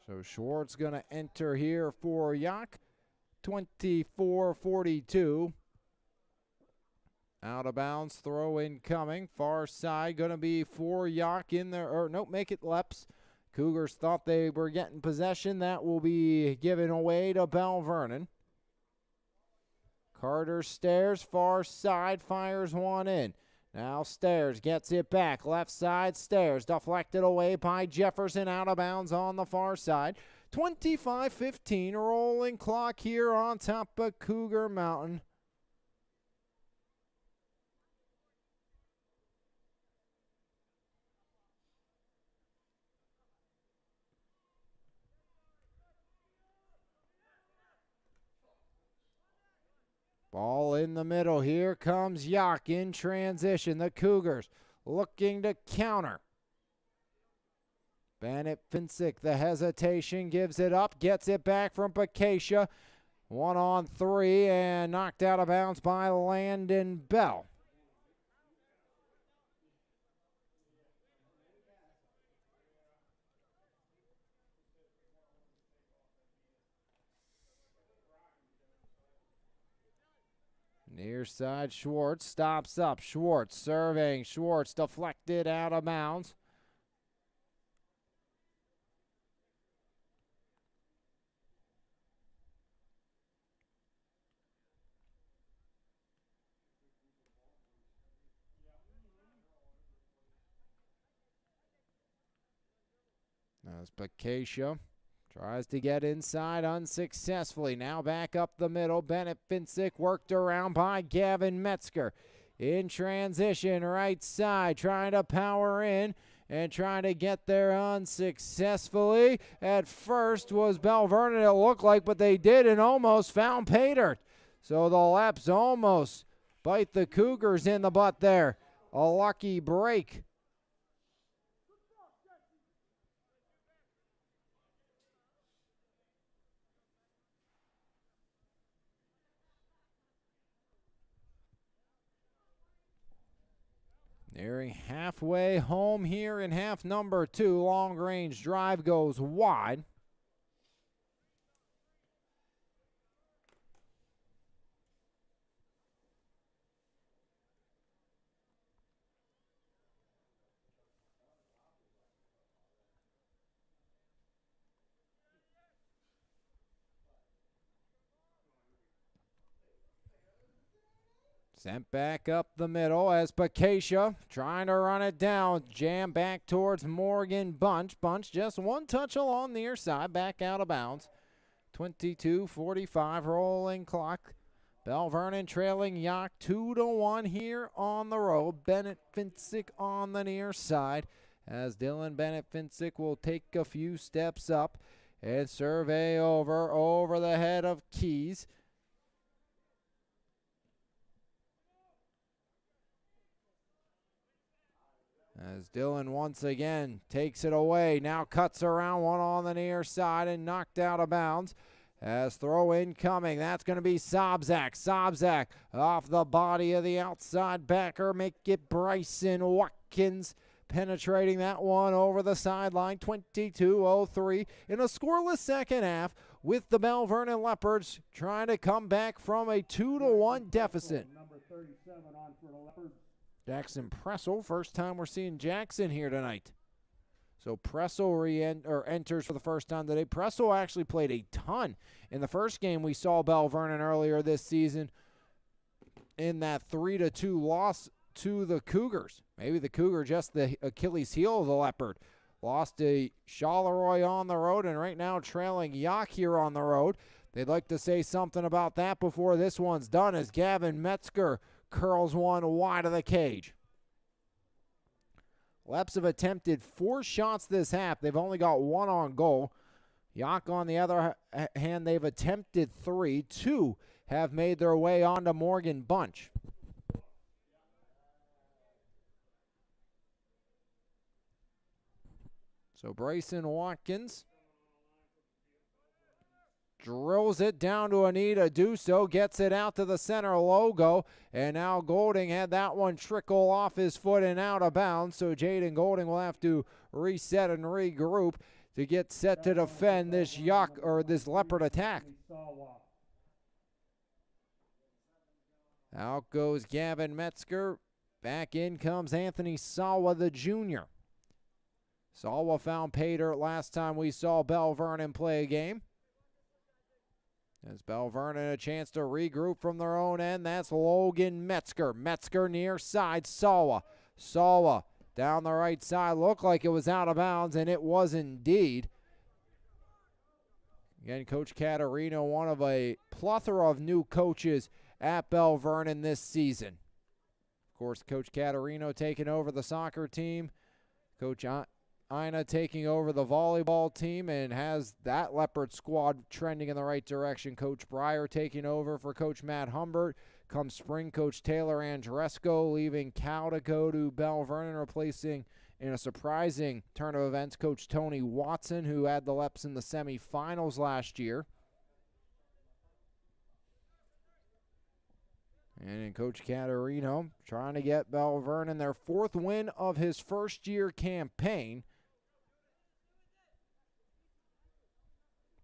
So Schwartz going to enter here for Yough, 24-42. Out of bounds, throw incoming. Far side going to be for Yough in there, or nope, make it Leps. Cougars thought they were getting possession. That will be given away to Belle Vernon. Carter Stairs, far side, fires one in. Now Stairs gets it back. Left side, Stairs deflected away by Jefferson, out of bounds on the far side. 25-15, rolling clock here on top of Cougar Mountain. Ball in the middle. Here comes Yough in transition. The Cougars looking to counter. Bennett Finsick, the hesitation, gives it up, gets it back from Bacacia. 1-on-3 and knocked out of bounds by Landon Bell. Near side, Schwartz stops up. Schwartz serving. Schwartz deflected out of bounds. As Bacacia tries to get inside unsuccessfully. Now back up the middle. Bennett Finsick worked around by Gavin Metzger. In transition, right side, trying to power in and trying to get there unsuccessfully. At first was Belle Vernon, it looked like, but they did and almost found Pater. So the Leps almost bite the Cougars in the butt there. A lucky break. Nearing halfway home here in half number 2. Long range drive goes wide. Sent back up the middle as Bacacia trying to run it down. Jam back towards Morgan Bunch. Bunch just one touch along the near side, back out of bounds. 22-45 rolling clock. Belle Vernon trailing Yough 2-1 here on the road. Bennett Finsick on the near side as Dylan Bennett Finsick will take a few steps up and survey over the head of Keys. As Dylan once again takes it away, now cuts around, one on the near side and knocked out of bounds. As throw incoming, that's going to be Sobzak. Sobzak off the body of the outside backer, make it Bryson Watkins penetrating that one over the sideline. 22-03 in a scoreless second half with the Belle Vernon Leopards trying to come back from a 2-1 deficit. Number 37 on for the Leopards. Jackson Pressel, first time we're seeing Jackson here tonight. So Pressel enters for the first time today. Pressel actually played a ton in the first game we saw Belle Vernon earlier this season in that 3-2 loss to the Cougars. Maybe the Cougar just the Achilles heel of the Leopard. lost to Charleroi on the road, and right now trailing Yough here on the road. They'd like to say something about that before this one's done as Gavin Metzger curls one wide of the cage. Leps have attempted 4 shots this half. They've only got 1 on goal. Yough, on the other hand, they've attempted 3. 2 have made their way onto Morgan Bunch. So Bryson Watkins drills it down to Anita Dusso, gets it out to the center logo, and now Golding had that one trickle off his foot and out of bounds, so Jaden Golding will have to reset and regroup to get set to defend this Yough or this Leopard attack. Out goes Gavin Metzger. Back in comes Anthony Sawa, the junior. Sawa found pay dirt last time we saw Belle Vernon play a game. As Belle Vernon a chance to regroup from their own end. That's Logan Metzger. Metzger near side. Sawa. Sawa down the right side. Looked like it was out of bounds, and it was indeed. Again, Coach Caterino, one of a plethora of new coaches at Belle Vernon this season. Of course, Coach Caterino taking over the soccer team. Coach Ina taking over the volleyball team and has that Leopard squad trending in the right direction. Coach Breyer taking over for Coach Matt Humbert. Come spring, Coach Taylor Andresco leaving Cal to go to Belle Vernon, replacing in a surprising turn of events Coach Tony Watson, who had the Leps in the semifinals last year. And Coach Caterino trying to get Belle Vernon their 4th win of his first-year campaign.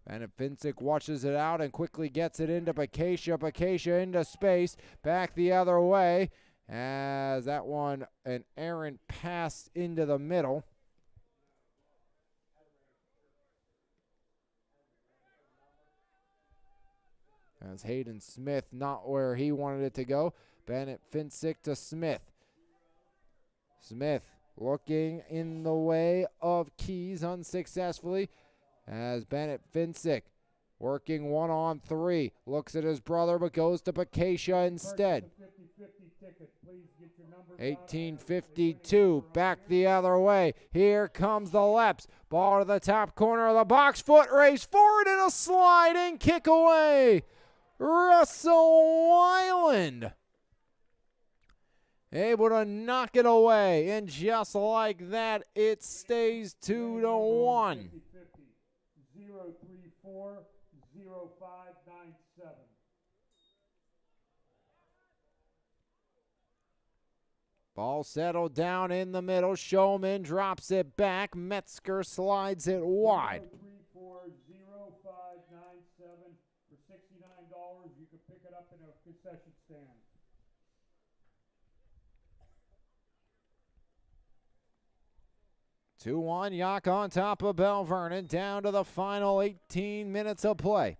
Bennett Finsick watches it out and quickly gets it into Bacacia. Bacacia into space, back the other way, as that one, an errant pass into the middle. As Hayden Smith not where he wanted it to go. Bennett Finsick to Smith. Smith looking in the way of Keys unsuccessfully. As Bennett Finsick working 1-on-3. Looks at his brother but goes to Bacacia instead. 1852 back the other way. Here comes the Leps. Ball to the top corner of the box. Foot race forward and a sliding kick away. Russell Wyland able to knock it away, and just like that, it stays 2-1. 034-0597. Ball settled down in the middle. Showman drops it back. Metzger slides it wide. 034-0597. For $69, you can pick it up in a concession stand. Two-1, Yough on top of Belle Vernon, down to the final 18 minutes of play.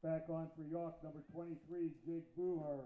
Back on for Yough, number 23, Jake Buhar.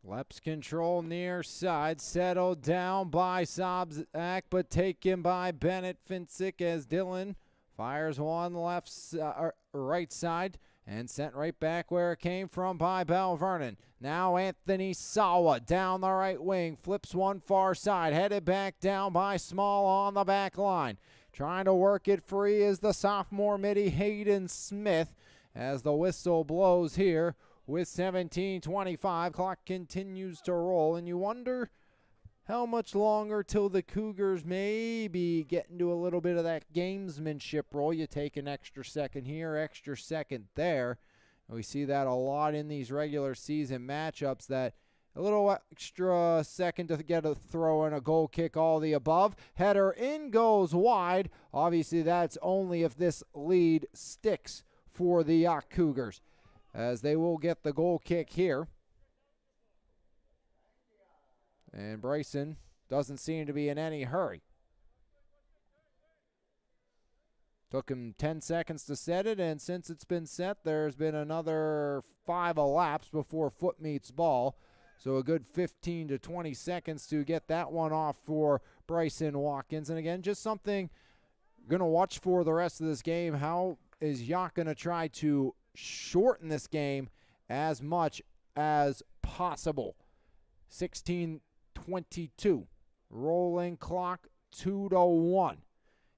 Leps control near side, settled down by Sobzak, but taken by Bennett Finsick as Dylan fires one right side and sent right back where it came from by Belle Vernon. Now Anthony Sawa down the right wing, flips one far side, headed back down by Small on the back line. Trying to work it free is the sophomore midi Hayden Smith as the whistle blows here. With 17:25, clock continues to roll, and you wonder how much longer till the Cougars maybe get into a little bit of that gamesmanship role. You take an extra second here, extra second there. And we see that a lot in these regular season matchups, that a little extra second to get a throw and a goal kick, all the above. Header in goes wide. Obviously, that's only if this lead sticks for the Yough Cougars, as they will get the goal kick here. And Bryson doesn't seem to be in any hurry. Took him 10 seconds to set it, and since it's been set, there's been another 5 elapsed before foot meets ball. So a good 15 to 20 seconds to get that one off for Bryson Watkins. And again, just something going to watch for the rest of this game. How is Yough going to try to shorten this game as much as possible? 16:22. Rolling clock, 2-1.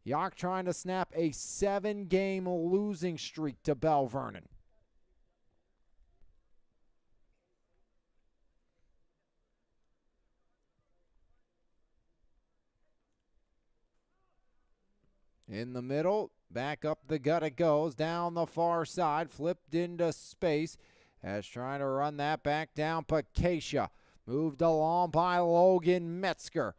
Yough trying to snap a 7-game losing streak to Belle Vernon. In the middle, back up the gut it goes, down the far side, flipped into space, as trying to run that back down. Pakacia moved along by Logan Metzger,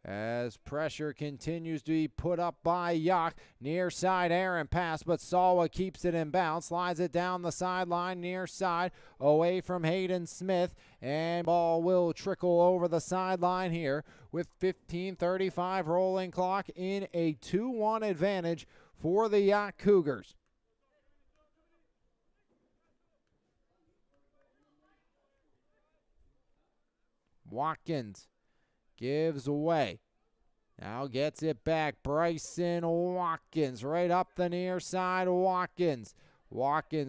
as pressure continues to be put up by Yough. Near side Aaron pass, but Salwa keeps it in bounds, slides it down the sideline near side, away from Hayden Smith, and ball will trickle over the sideline here with 15:35 rolling clock in a 2-1 advantage for the Yough Cougars. Watkins gives away. Now gets it back. Bryson Watkins right up the near side. Watkins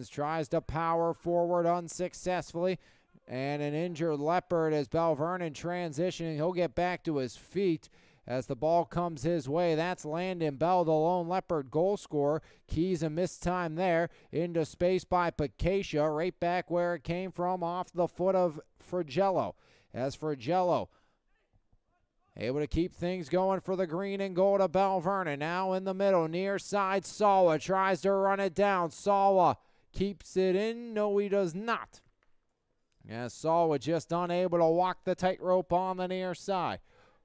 tries to power forward unsuccessfully. And an injured Leopard as Belle Vernon transitioning. He'll get back to his feet as the ball comes his way. That's Landon Bell, the lone Leopard goal scorer. Keys a missed time there. Into space by Pakacia. Right back where it came from, off the foot of Frigello. As Frigello able to keep things going for the green and gold of Belle Vernon. Now in the middle, near side, Salwa tries to run it down. Salwa keeps it in. No, he does not. As Salwa just unable to walk the tightrope on the near side.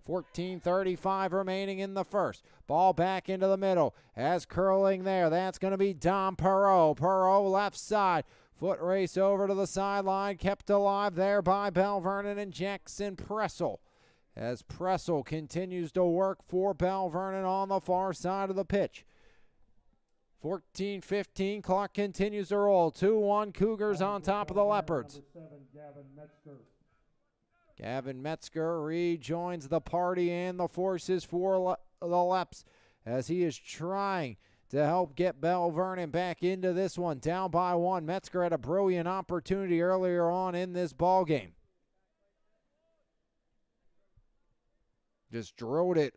14:35 remaining in the first. Ball back into the middle. As curling there, that's going to be Dom Perreault. Perreault left side. Foot race over to the sideline. Kept alive there by Belle Vernon and Jackson Pressel. As Pressel continues to work for Belle Vernon on the far side of the pitch. 14:15, clock continues to roll. 2-1 Cougars on top of the Leopards. Number 7, Gavin Metzger. Gavin Metzger rejoins the party and the forces for the Leps as he is trying to help get Belle Vernon back into this one. Down by 1. Metzger had a brilliant opportunity earlier on in this ball game. Just drilled it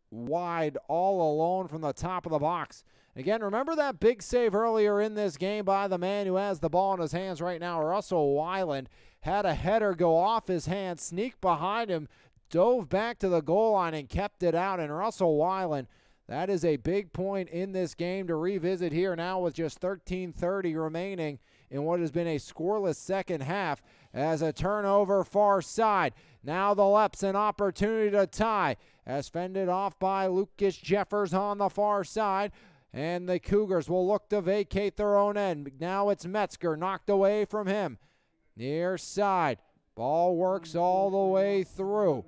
wide all alone from the top of the box. Again, remember that big save earlier in this game by the man who has the ball in his hands right now, Russell Weiland. Had a header go off his hand, sneak behind him, dove back to the goal line and kept it out. And Russell Weiland, that is a big point in this game to revisit here now with just 13:30 remaining in what has been a scoreless second half. As a turnover far side. Now the Leps an opportunity to tie as fended off by Lucas Jeffers on the far side. And the Cougars will look to vacate their own end. Now it's Metzger knocked away from him. Near side. Ball works all the way through.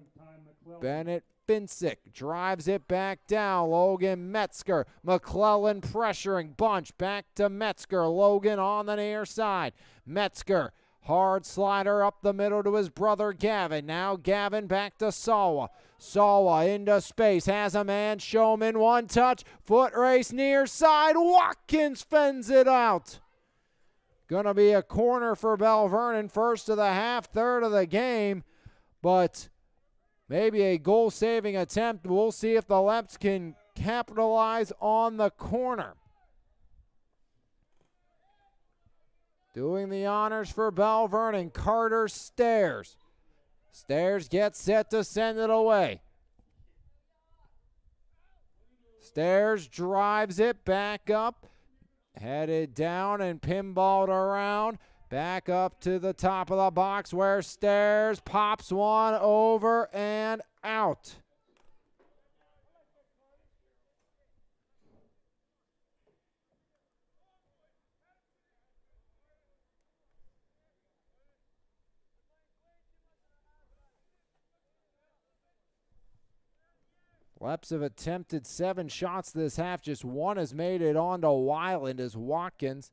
Bennett Finsick drives it back down. Logan Metzger. McClellan pressuring. Bunch back to Metzger. Logan on the near side. Metzger. Hard slider up the middle to his brother Gavin. Now Gavin back to Salwa. Salwa into space. Has a man. Showman. One touch. Foot race near side. Watkins fends it out. Gonna be a corner for Belle Vernon. First of the half, third of the game. But maybe a goal-saving attempt. We'll see if the Leps can capitalize on the corner. Doing the honors for Belle Vernon, Carter Stairs. Stairs gets set to send it away. Stairs drives it back up. Headed down and pinballed around. Back up to the top of the box where Stairs pops one over and out. Leps have attempted 7 shots this half. Just one has made it onto Weiland as Watkins.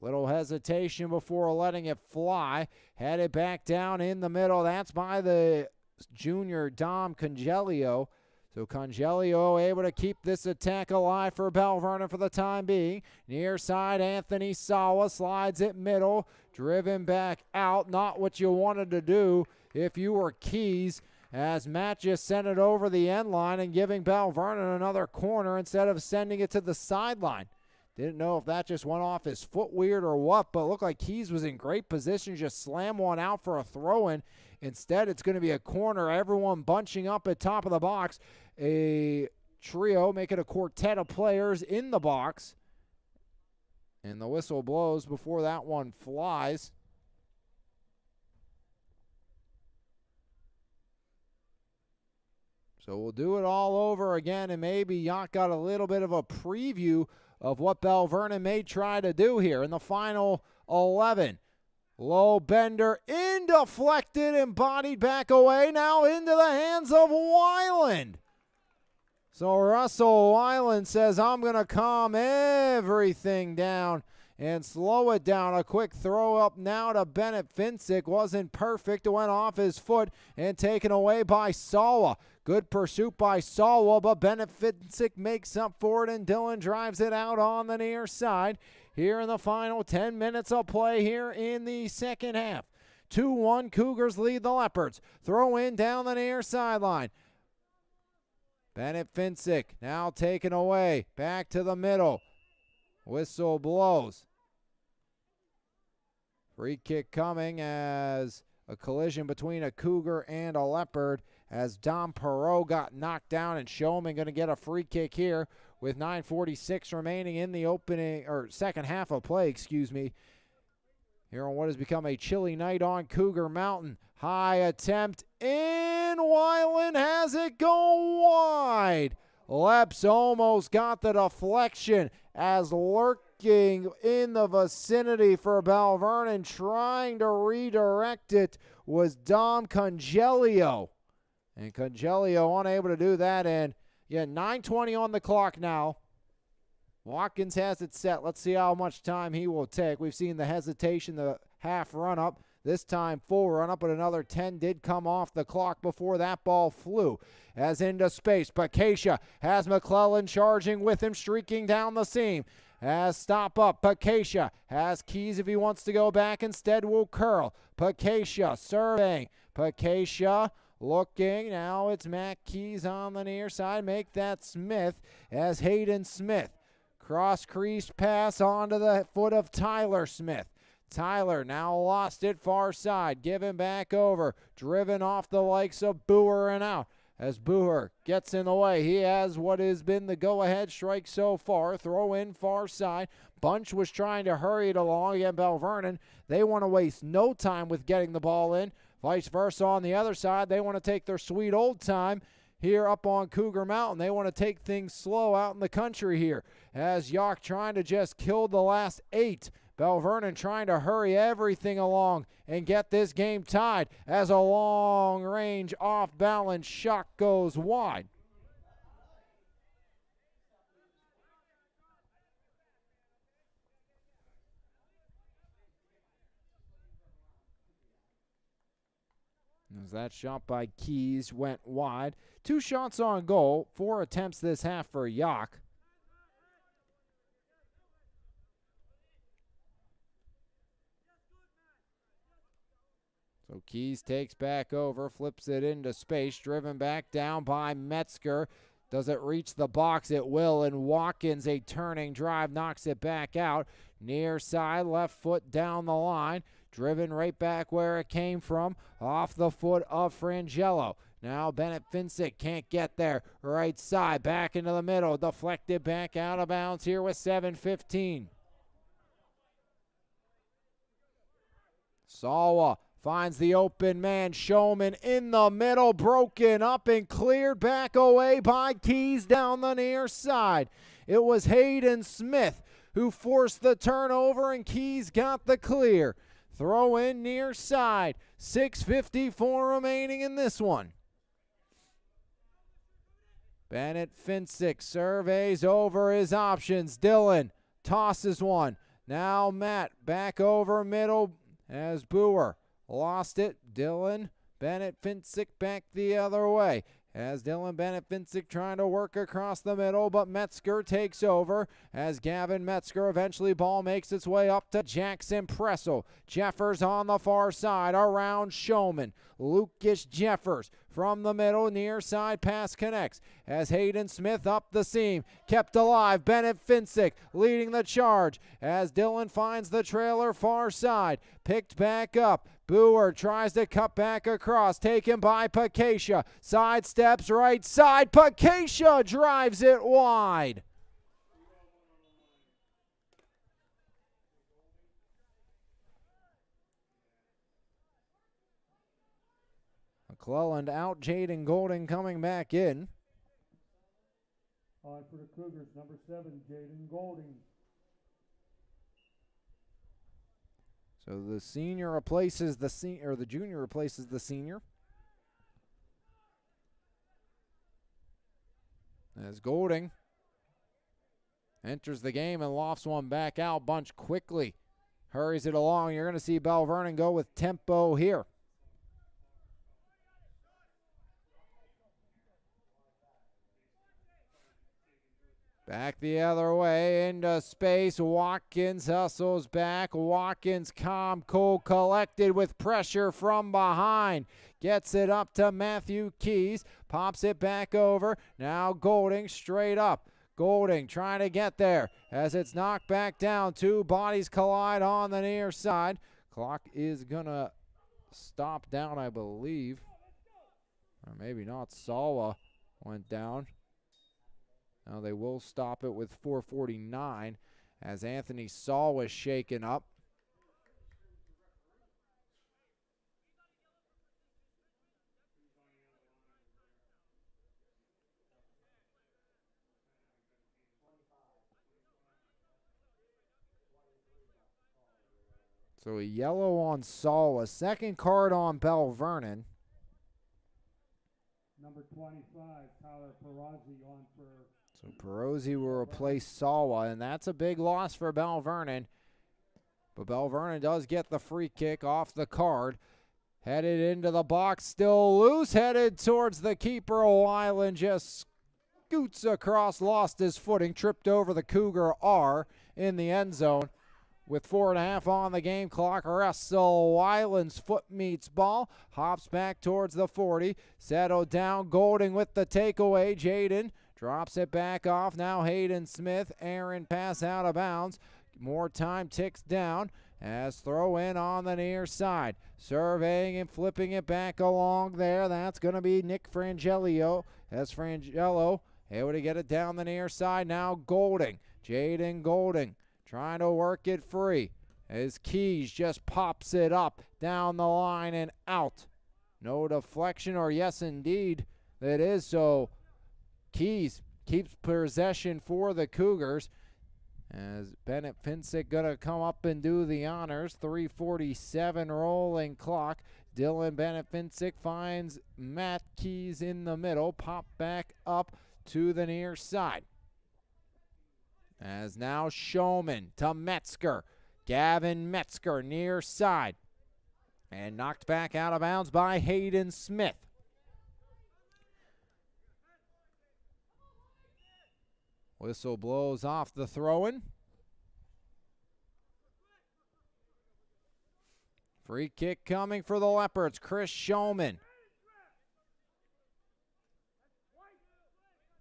Little hesitation before letting it fly. Had it back down in the middle. That's by the junior Dom Congelio. So Congelio able to keep this attack alive for Belle Vernon for the time being. Near side, Anthony Sawa slides it middle. Driven back out. Not what you wanted to do if you were Keys, as Matt just sent it over the end line and giving Belle Vernon another corner instead of sending it to the sideline. Didn't know if that just went off his foot weird or what, but it looked like Keys was in great position, just slam one out for a throw-in. Instead, it's going to be a corner, everyone bunching up at top of the box. A trio, making a quartet of players in the box. And the whistle blows before that one flies. So we'll do it all over again, and maybe Yough got a little bit of a preview of what Belle Vernon may try to do here in the final 11. Low bender, in deflected and bodied back away, now into the hands of Weiland. So Russell Weiland says, I'm going to calm everything down and slow it down. A quick throw up now to Bennett Finsick. Wasn't perfect. It went off his foot and taken away by Sawa. Good pursuit by Sawa, but Bennett Finsick makes up for it, and Dillon drives it out on the near side. Here in the final 10 minutes of play here in the second half. 2-1, Cougars lead the Leopards. Throw in down the near sideline. Bennett Finsick now taken away. Back to the middle. Whistle blows. Free kick coming as a collision between a Cougar and a Leopard, as Dom Perot got knocked down, and Showman going to get a free kick here with 9:46 remaining in the opening or second half of play, here on what has become a chilly night on Cougar Mountain. High attempt in. Weiland has it go wide. Leps almost got the deflection, as lurking in the vicinity for Belle Vernon, trying to redirect it, was Dom Congelio. And Congelio unable to do that, and 9:20 on the clock now. Watkins has it set. Let's see how much time he will take. We've seen the hesitation, the half run-up. This time full run-up, but another 10 did come off the clock before that ball flew. As into space, Pakacia has McClellan charging with him, streaking down the seam. As stop up, Pakacia has Keys if he wants to go back. Instead will curl. Pakacia surveying. Pakacia looking. Now it's Matt Keys on the near side. Make that Smith, as Hayden Smith. Cross-creased pass onto the foot of Tyler Smith. Tyler now lost it far side. Given back over. Driven off the likes of Boer and out. As Boer gets in the way. He has what has been the go-ahead strike so far. Throw in far side. Bunch was trying to hurry it along. Again, Belle Vernon, they want to waste no time with getting the ball in. Vice versa on the other side. They want to take their sweet old time here up on Cougar Mountain. They want to take things slow out in the country here. As Yough trying to just kill the last 8. Belle Vernon trying to hurry everything along and get this game tied, as a long-range off-balance shot goes wide. As that shot by Keys went wide. 2 shots on goal, 4 attempts this half for Yough. So Keys takes back over, flips it into space, driven back down by Metzger. Does it reach the box? It will, and Watkins, a turning drive, knocks it back out. Near side, left foot down the line. Driven right back where it came from, off the foot of Frangelo. Now Bennett Finsick can't get there. Right side, back into the middle, deflected back out of bounds here with 7:15. Sawa finds the open man, Showman in the middle, broken up and cleared back away by Keys down the near side. It was Hayden Smith who forced the turnover, and Keys got the clear. Throw in near side, 6:54 remaining in this one. Bennett Finsick surveys over his options. Dylan tosses one. Now Matt back over middle as Boer lost it. Dylan Bennett Finsick back the other way. As Dylan Bennett Finsick trying to work across the middle, but Metzger takes over as Gavin Metzger eventually ball makes its way up to Jackson Pressel. Jeffers on the far side around Showman. Lucas Jeffers from the middle, near side pass connects as Hayden Smith up the seam. Kept alive, Bennett Finsick leading the charge as Dylan finds the trailer far side. Picked back up. Boer tries to cut back across, taken by Pakacia. Sidesteps right side. Pakacia drives it wide. McClelland out, Jaden Golding coming back in. On for the Cougars, number 7, Jaden Golding. So the senior replaces the senior, or the junior replaces the senior. As Golding enters the game and lofts one back out, Bunch quickly hurries it along. You're going to see Belle Vernon go with tempo here. Back the other way into space. Watkins hustles back. Watkins calm, cool, collected with pressure from behind. Gets it up to Matthew Keys. Pops it back over. Now Golding straight up. Golding trying to get there as it's knocked back down. Two bodies collide on the near side. Clock is going to stop down, I believe. Or maybe not. Sawa went down. Now they will stop it with 4:49 as Anthony Saul was shaken up. So a yellow on Saul, a second card on Belle Vernon. Number 25, Tyler Perazzi on for... So Perosi will replace Sawa, and that's a big loss for Belle Vernon. But Belle Vernon does get the free kick off the card. Headed into the box, still loose, headed towards the keeper. Wyland just scoots across, lost his footing, tripped over the Cougar R in the end zone. With 4.5 on the game clock, Russell Wyland's foot meets ball, hops back towards the 40, settled down, Golding with the takeaway. Jaden drops it back off. Now Hayden Smith, Aaron pass out of bounds. More time ticks down as throw in on the near side. Surveying and flipping it back along there. That's going to be Nick Frangello. As Frangello able to get it down the near side. Now Golding, Jaden Golding trying to work it free as Keys just pops it up down the line and out. No deflection, or yes indeed it is. So Keys keeps possession for the Cougars as Bennett Finsick gonna come up and do the honors. 3:47 rolling clock. Dylan Bennett Finsick finds Matt Keys in the middle. Pop back up to the near side. As now Showman to Metzger. Gavin Metzger near side. And knocked back out of bounds by Hayden Smith. Whistle blows off the throw-in. Free kick coming for the Leopards. Chris Showman.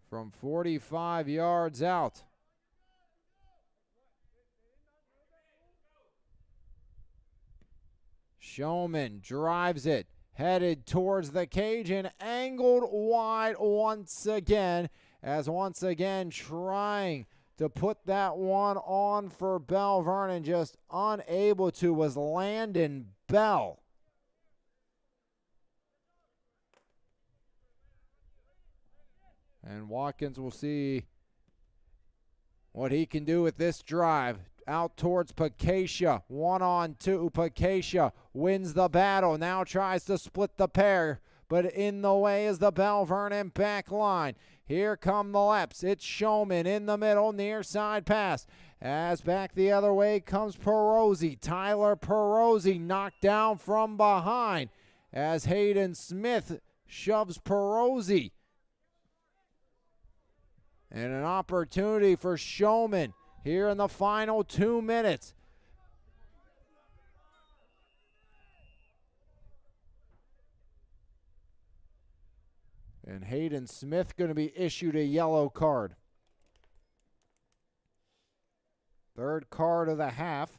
From 45 yards out. Showman drives it, headed towards the cage and angled wide once again, as once again trying to put that one on for Belle Vernon, just unable to, was Landon Bell. And Watkins will see what he can do with this drive. Out towards Pakacia, 1-on-2. Pakacia wins the battle, now tries to split the pair, but in the way is the Belle Vernon back line. Here come the Leps. It's Showman in the middle, near side pass. As back the other way comes Perosi. Tyler Perosi knocked down from behind as Hayden Smith shoves Perosi. And an opportunity for Showman here in the final 2 minutes. And Hayden Smith going to be issued a yellow card. Third card of the half.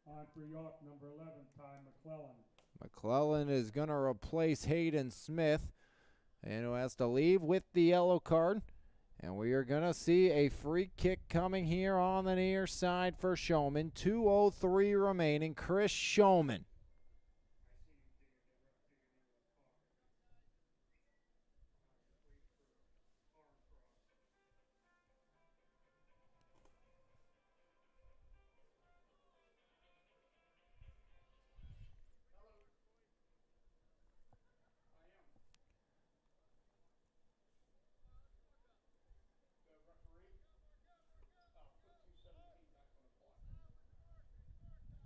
On for Yough, number 11, Ty McClellan. McClellan is going to replace Hayden Smith, and who has to leave with the yellow card. And we are going to see a free kick coming here on the near side for Showman. 2:03 remaining. Chris Showman.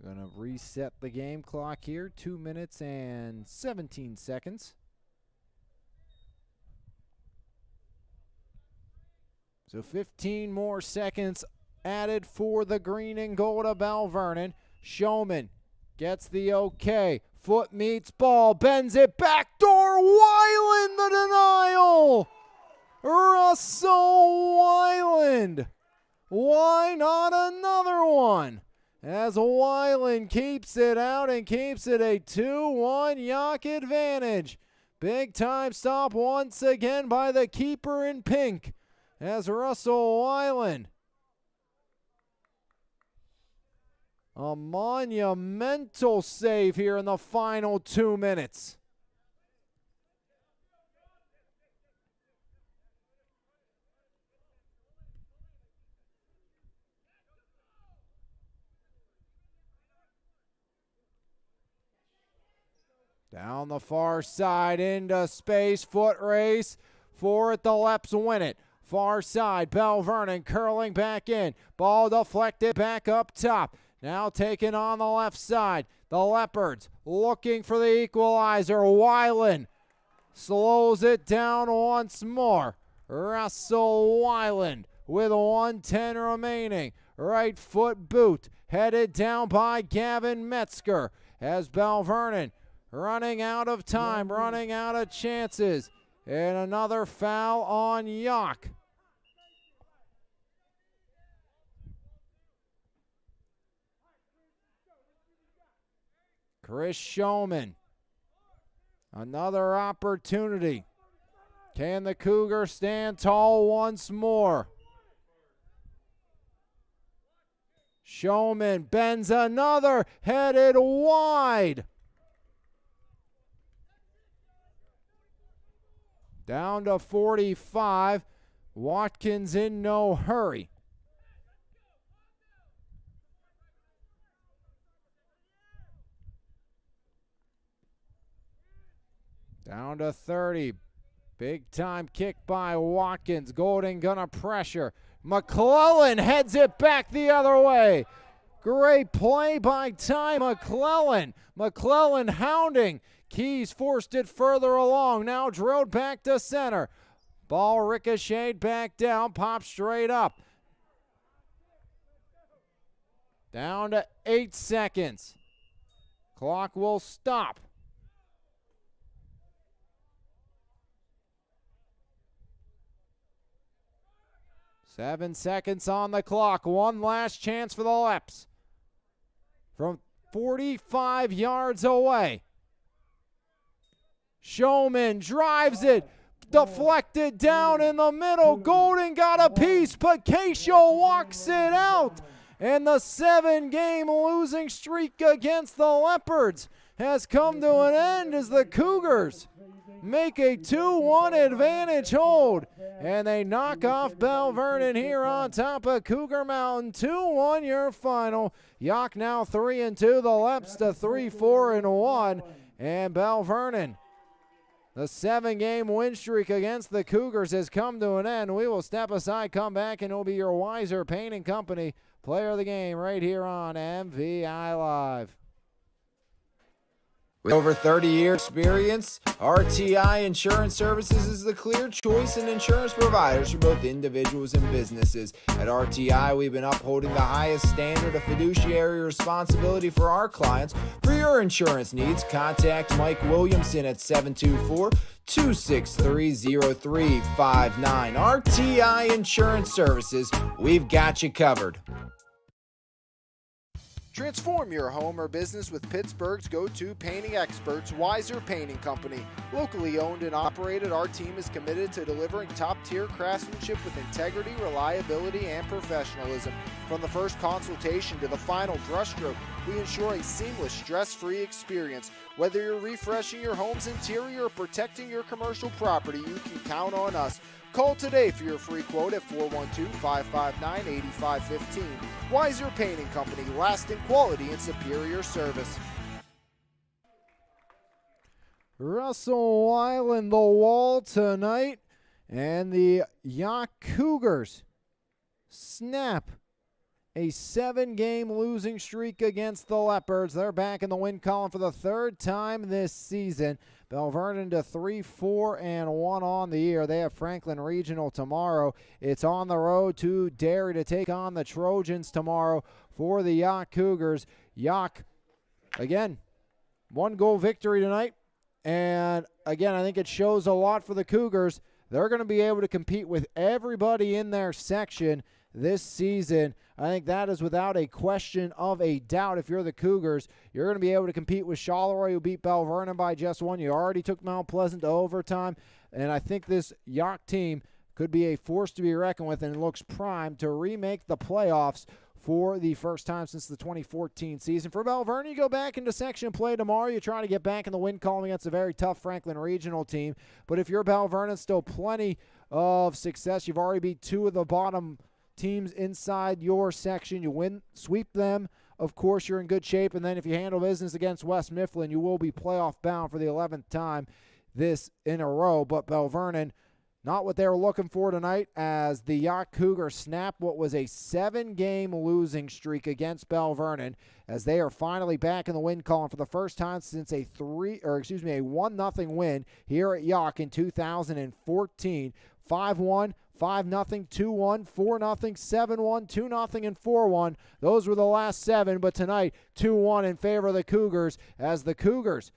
Going to reset the game clock here. 2 minutes and 17 seconds. So 15 more seconds added for the green and gold of Belle Vernon. Showman gets the okay. Foot meets ball, bends it, backdoor, Weiland the denial! Russell Weiland! Why not another one? As Weiland keeps it out and keeps it a 2-1 Yough advantage. Big time stop once again by the keeper in pink as Russell Weiland. A monumental save here in the final 2 minutes. Down the far side into space, foot race for it. The Leps win it. Far side, Belle Vernon curling back in. Ball deflected back up top. Now taken on the left side. The Leopards looking for the equalizer. Weiland slows it down once more. Russell Weiland with 1:10 remaining. Right foot boot headed down by Gavin Metzger as Belle Vernon running out of time, running out of chances. And another foul on Yough. Chris Showman. Another opportunity. Can the Cougars stand tall once more? Showman bends another, headed wide. Down to 45. Watkins in no hurry. Down to 30. Big time kick by Watkins. Golden gonna pressure. McClellan heads it back the other way. Great play by Ty McClellan. McClellan hounding. Keys forced it further along. Now drilled back to center. Ball ricocheted back down. Popped straight up. Down to 8 seconds. Clock will stop. Seven seconds on the clock. One last chance for the Leps. From 45 yards away. Showman drives it. Deflected down in the middle. Golden got a piece. Pacatio walks it out. And the 7-game losing streak against the Leopards has come to an end as the Cougars make a 2-1 advantage hold. And they knock off Belle Vernon here on top of Cougar Mountain. 2-1 your final. Yough now 3-2. The Leps to 3-4-1. And Belle Vernon, the 7-game win streak against the Cougars has come to an end. We will step aside, come back, and it'll be your Weiser Painting Company player of the game right here on MVI Live. With over 30-year experience, RTI Insurance Services is the clear choice in insurance providers for both individuals and businesses. At RTI, we've been upholding the highest standard of fiduciary responsibility for our clients. For your insurance needs, contact Mike Williamson at 724-263-0359. RTI Insurance Services, we've got you covered. Transform your home or business with Pittsburgh's go-to painting experts, Weiser Painting Company. Locally owned and operated, our team is committed to delivering top-tier craftsmanship with integrity, reliability, and professionalism. From the first consultation to the final brushstroke, we ensure a seamless, stress-free experience. Whether you're refreshing your home's interior or protecting your commercial property, you can count on us. Call today for your free quote at 412-559-8515. Weiser Painting Company, lasting quality and superior service. Russell Weiland the wall tonight, and the Yough Cougars snap a 7-game losing streak against the Leopards. They're back in the win column for the 3rd time this season. Belle Vernon to 3-4-1 on the year. They have Franklin Regional tomorrow. It's on the road to Derry to take on the Trojans tomorrow for the Yough Cougars. Yough, again, 1-goal victory tonight. And again, I think it shows a lot for the Cougars. They're going to be able to compete with everybody in their section this season. I think that is without a question of a doubt. If you're the Cougars, you're going to be able to compete with Charleroi, who beat Belle Vernon by just 1. You already took Mount Pleasant to overtime, and I think this Yough team could be a force to be reckoned with and looks primed to remake the playoffs for the first time since the 2014 season. For Belle Vernon, you go back into section play tomorrow. You try to get back in the win column against a very tough Franklin Regional team. But if you're Belle Vernon, still plenty of success. You've already beat 2 of the bottom teams inside your section. You win, sweep them, of course you're in good shape, and then if you handle business against West Mifflin, you will be playoff bound for the 11th time this in a row. But Belle Vernon, not what they were looking for tonight, as the Yough Cougars snap what was a 7-game losing streak against Belle Vernon, as they are finally back in the win column for the first time since a 1-0 win here at Yough in 2014. 5-1, 5-0, 2-1, 4-0, 7-1, 2-0, and 4-1. Those were the last 7, but tonight 2-1 in favor of the Cougars, as the Cougars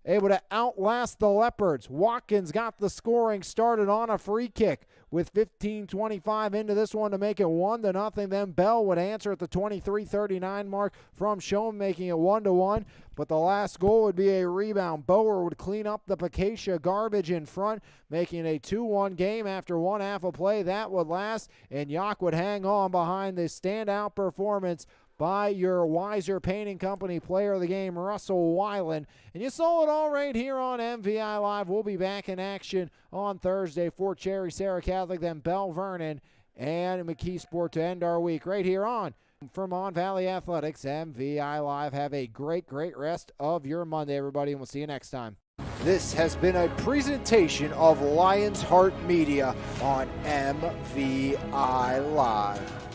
able to outlast the Leopards. Watkins got the scoring started on a free kick with 15:25 into this one to make it 1-0. Then Belle would answer at the 23:39 mark from Schoen, making it 1-1. But the last goal would be a rebound. Bower would clean up the Acacia garbage in front, making a 2-1 game after 1 half of play. That would last, and Yough would hang on behind this standout performance by your Weiser Painting Company player of the game, Russell Weiland. And you saw it all right here on MVI Live. We'll be back in action on Thursday for Cherry Sarah Catholic, then Belle Vernon and McKeesport to end our week right here on Vermont Valley Athletics, MVI Live. Have a great rest of your Monday, everybody, and we'll see you next time. This has been a presentation of Lions Heart Media on MVI Live.